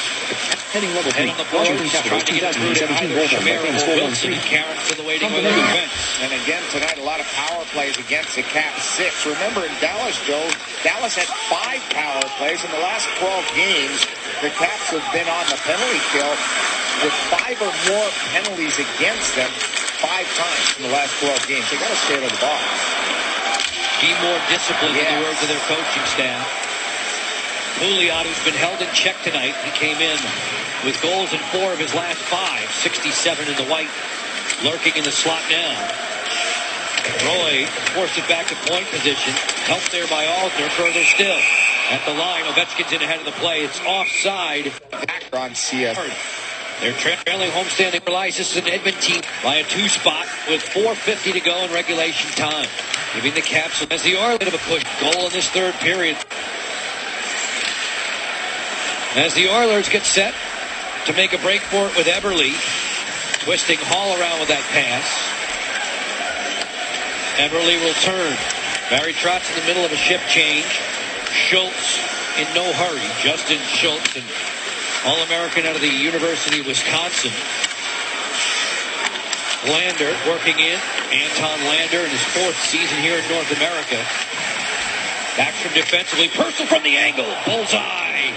Heading level 3. Head on the boards, Washington trying Capitals, to get it through to 2017 either goal from Chimera Baines, or 4-1-3. Wilson. Carrots to the waiting Oilers defense. And again tonight, a lot of power plays against the Caps 6. Remember in Dallas, Joe, Dallas had 5 power plays in the last 12 games. The Caps have been on the penalty kill with 5 or more penalties against them 5 times in the last 12 games. They got to stay out of the box. Be more disciplined in the words of their coaching staff. Pouliot, who's been held in check tonight, he came in with goals in 4 of his last 5. 67 in the white, lurking in the slot now. Roy forced it back to point position. Helped there by Alter. Further still. At the line, Ovechkin's in ahead of the play. It's offside. Back on CS. They're trailing homestand equalize. This is an Edmonton by a 2-spot with 4:50 to go in regulation time. Giving the Caps as the Oilers of a push goal in this third period. As the Oilers get set to make a break for it with Eberle. Twisting Hall around with that pass. Eberle will turn. Barry Trotz in the middle of a shift change. Schultz in no hurry. Justin Schultz, an All-American out of the University of Wisconsin. Lander working in. Anton Lander in his 4th season here in North America. Backstrom defensively. Purcell from the angle. Bullseye.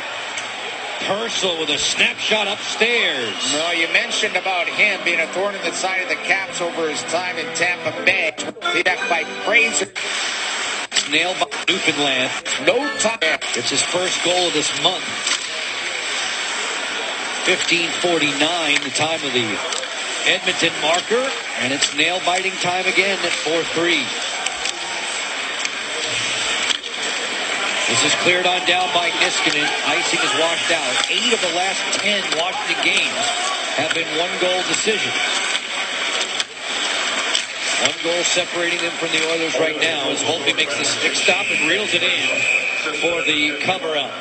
Purcell with a snapshot upstairs. No, you mentioned about him being a thorn in the side of the Caps over his time in Tampa Bay. Left by Fraser. Nailed by Newfoundland. No time. It's his first goal of this month. 15:49, the time of the Edmonton marker. And it's nail-biting time again at 4-3. This is cleared on down by Niskanen. Icing is washed out. 8 of the last 10 Washington games have been one-goal decisions. One goal separating them from the Oilers right now as Holtby makes the stick stop and reels it in for the cover-up.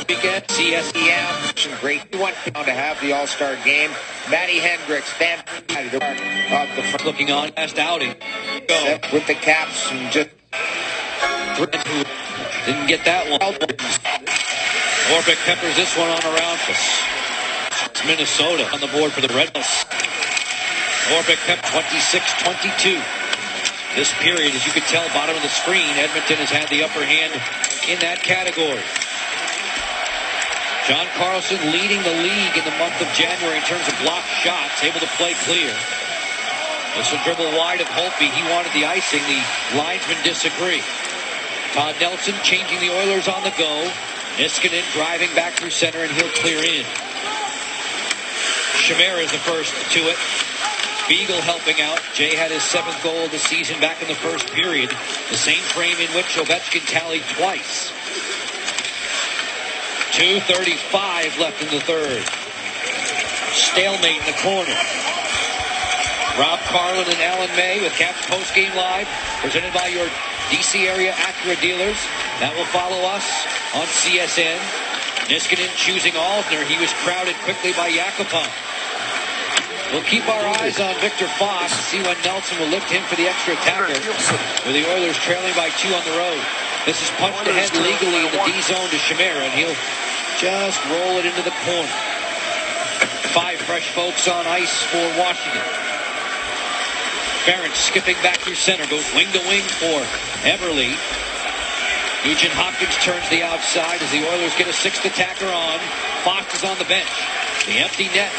Weekend, CSEM. Great one to have the All-Star game. Matty Hendricks, fan of the front. Looking on, last outing. Go. With the Caps and just... Didn't get that one. Orbeck peppers this one on around us. It's Minnesota on the board for the Red Bulls. Orbeck kept 26-22. This period, as you can tell, bottom of the screen, Edmonton has had the upper hand in that category. John Carlson leading the league in the month of January in terms of blocked shots, able to play clear. This will dribble wide of Holtby. He wanted the icing. The linesmen disagree. Todd Nelson changing the Oilers on the go. Niskanen driving back through center, and he'll clear in. Chimera is the first to it. Beagle helping out. Jay had his 7th goal of the season back in the first period. The same frame in which Ovechkin tallied twice. 2:35 left in the third. Stalemate in the corner. Rob Carlin and Alan May with Caps Postgame Live, presented by your DC area Acura dealers. That will follow us on CSN. Niskanen choosing Altner. He was crowded quickly by Yakupon. We'll keep our eyes on Victor Foss to see when Nelson will lift him for the extra attacker, with the Oilers trailing by 2 on the road. This is punched ahead legally in the D zone to Chimera, and he'll just roll it into the corner. 5 fresh folks on ice for Washington. Ferentz skipping back through center, goes wing to wing for Eberle. Nugent Hopkins turns the outside as the Oilers get a 6th attacker on. Fox is on the bench. The empty net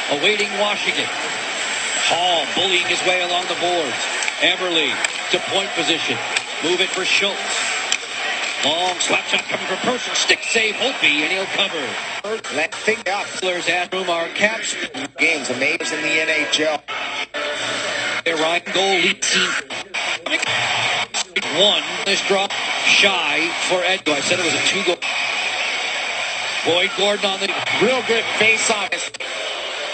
awaiting Washington. Hall bullying his way along the boards. Eberle to point position. Move it for Schultz. Long slap shot coming from Purcell. Stick save Holtby, and he'll cover. Let's think up. Oilers at room are Caps. Games amazing in the NHL. Ryan goal lead team. 1. This drop shy for Edgo. I said it was a 2-goal. Boyd Gordon on the real good face-off.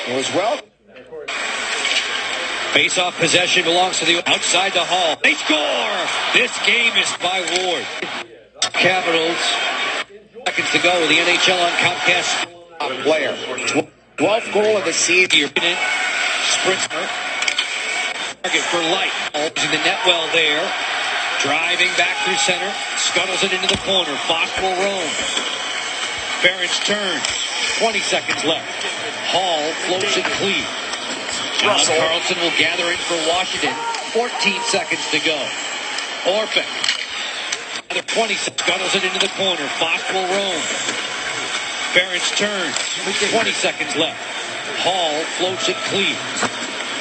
It was well. Face-off possession belongs to the outside the Hall. They score! This game is by Ward. Capitals. Seconds to go with the NHL on Comcast. Player. 12th goal of the season. Sprinter. Target for Light. Using the net well there. Driving back through center. Scuttles it into the corner. Fox will roam. Ferentz turns. 20 seconds left. Hall floats it clean. John Carlson will gather in for Washington. 14 seconds to go. Orpik. Another 20 seconds. Scuttles it into the corner. Fox will roam. Ferentz turns. 20 seconds left. Hall floats it clean.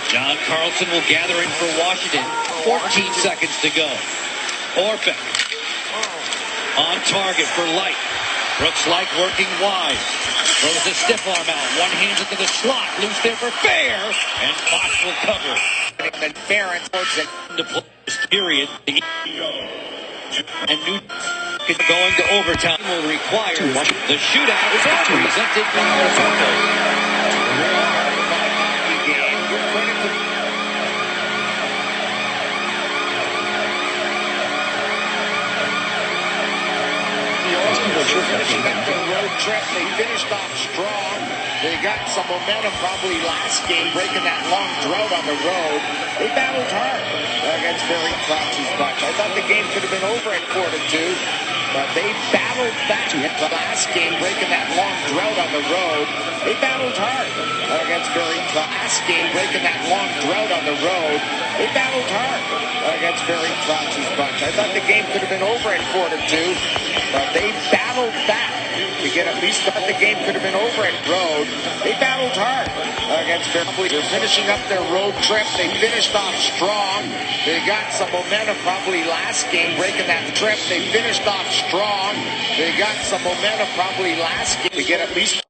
John Carlson will gather in for Washington. 14 seconds to go. Orpik on target for Light. Brooks like working wide. Throws the stiff arm out. One hand into the slot. Loose there for Fair. And Fox will cover. And Fair towards it. To play this period. And New going to overtime will require the shootout is presented by finishing up their road trip. They finished off strong. They got some momentum probably last game, breaking that long drought on the road. They battled hard against Barry Trotzy's bunch. I thought the game could have been over at 4-2, but they battled back the last game, breaking that long drought on the road. They battled hard against Barry last game, breaking that long drought on the road. They battled hard against Barry Trotzy's bunch. I thought the game could have been over at 4-2, but they battled back to get at least the game could have been over at road. They battled hard against Barry. They're finishing up their road trip. They finished off strong. They got some momentum probably last game, breaking that trip. They finished off strong. They got some momentum probably last game to get at least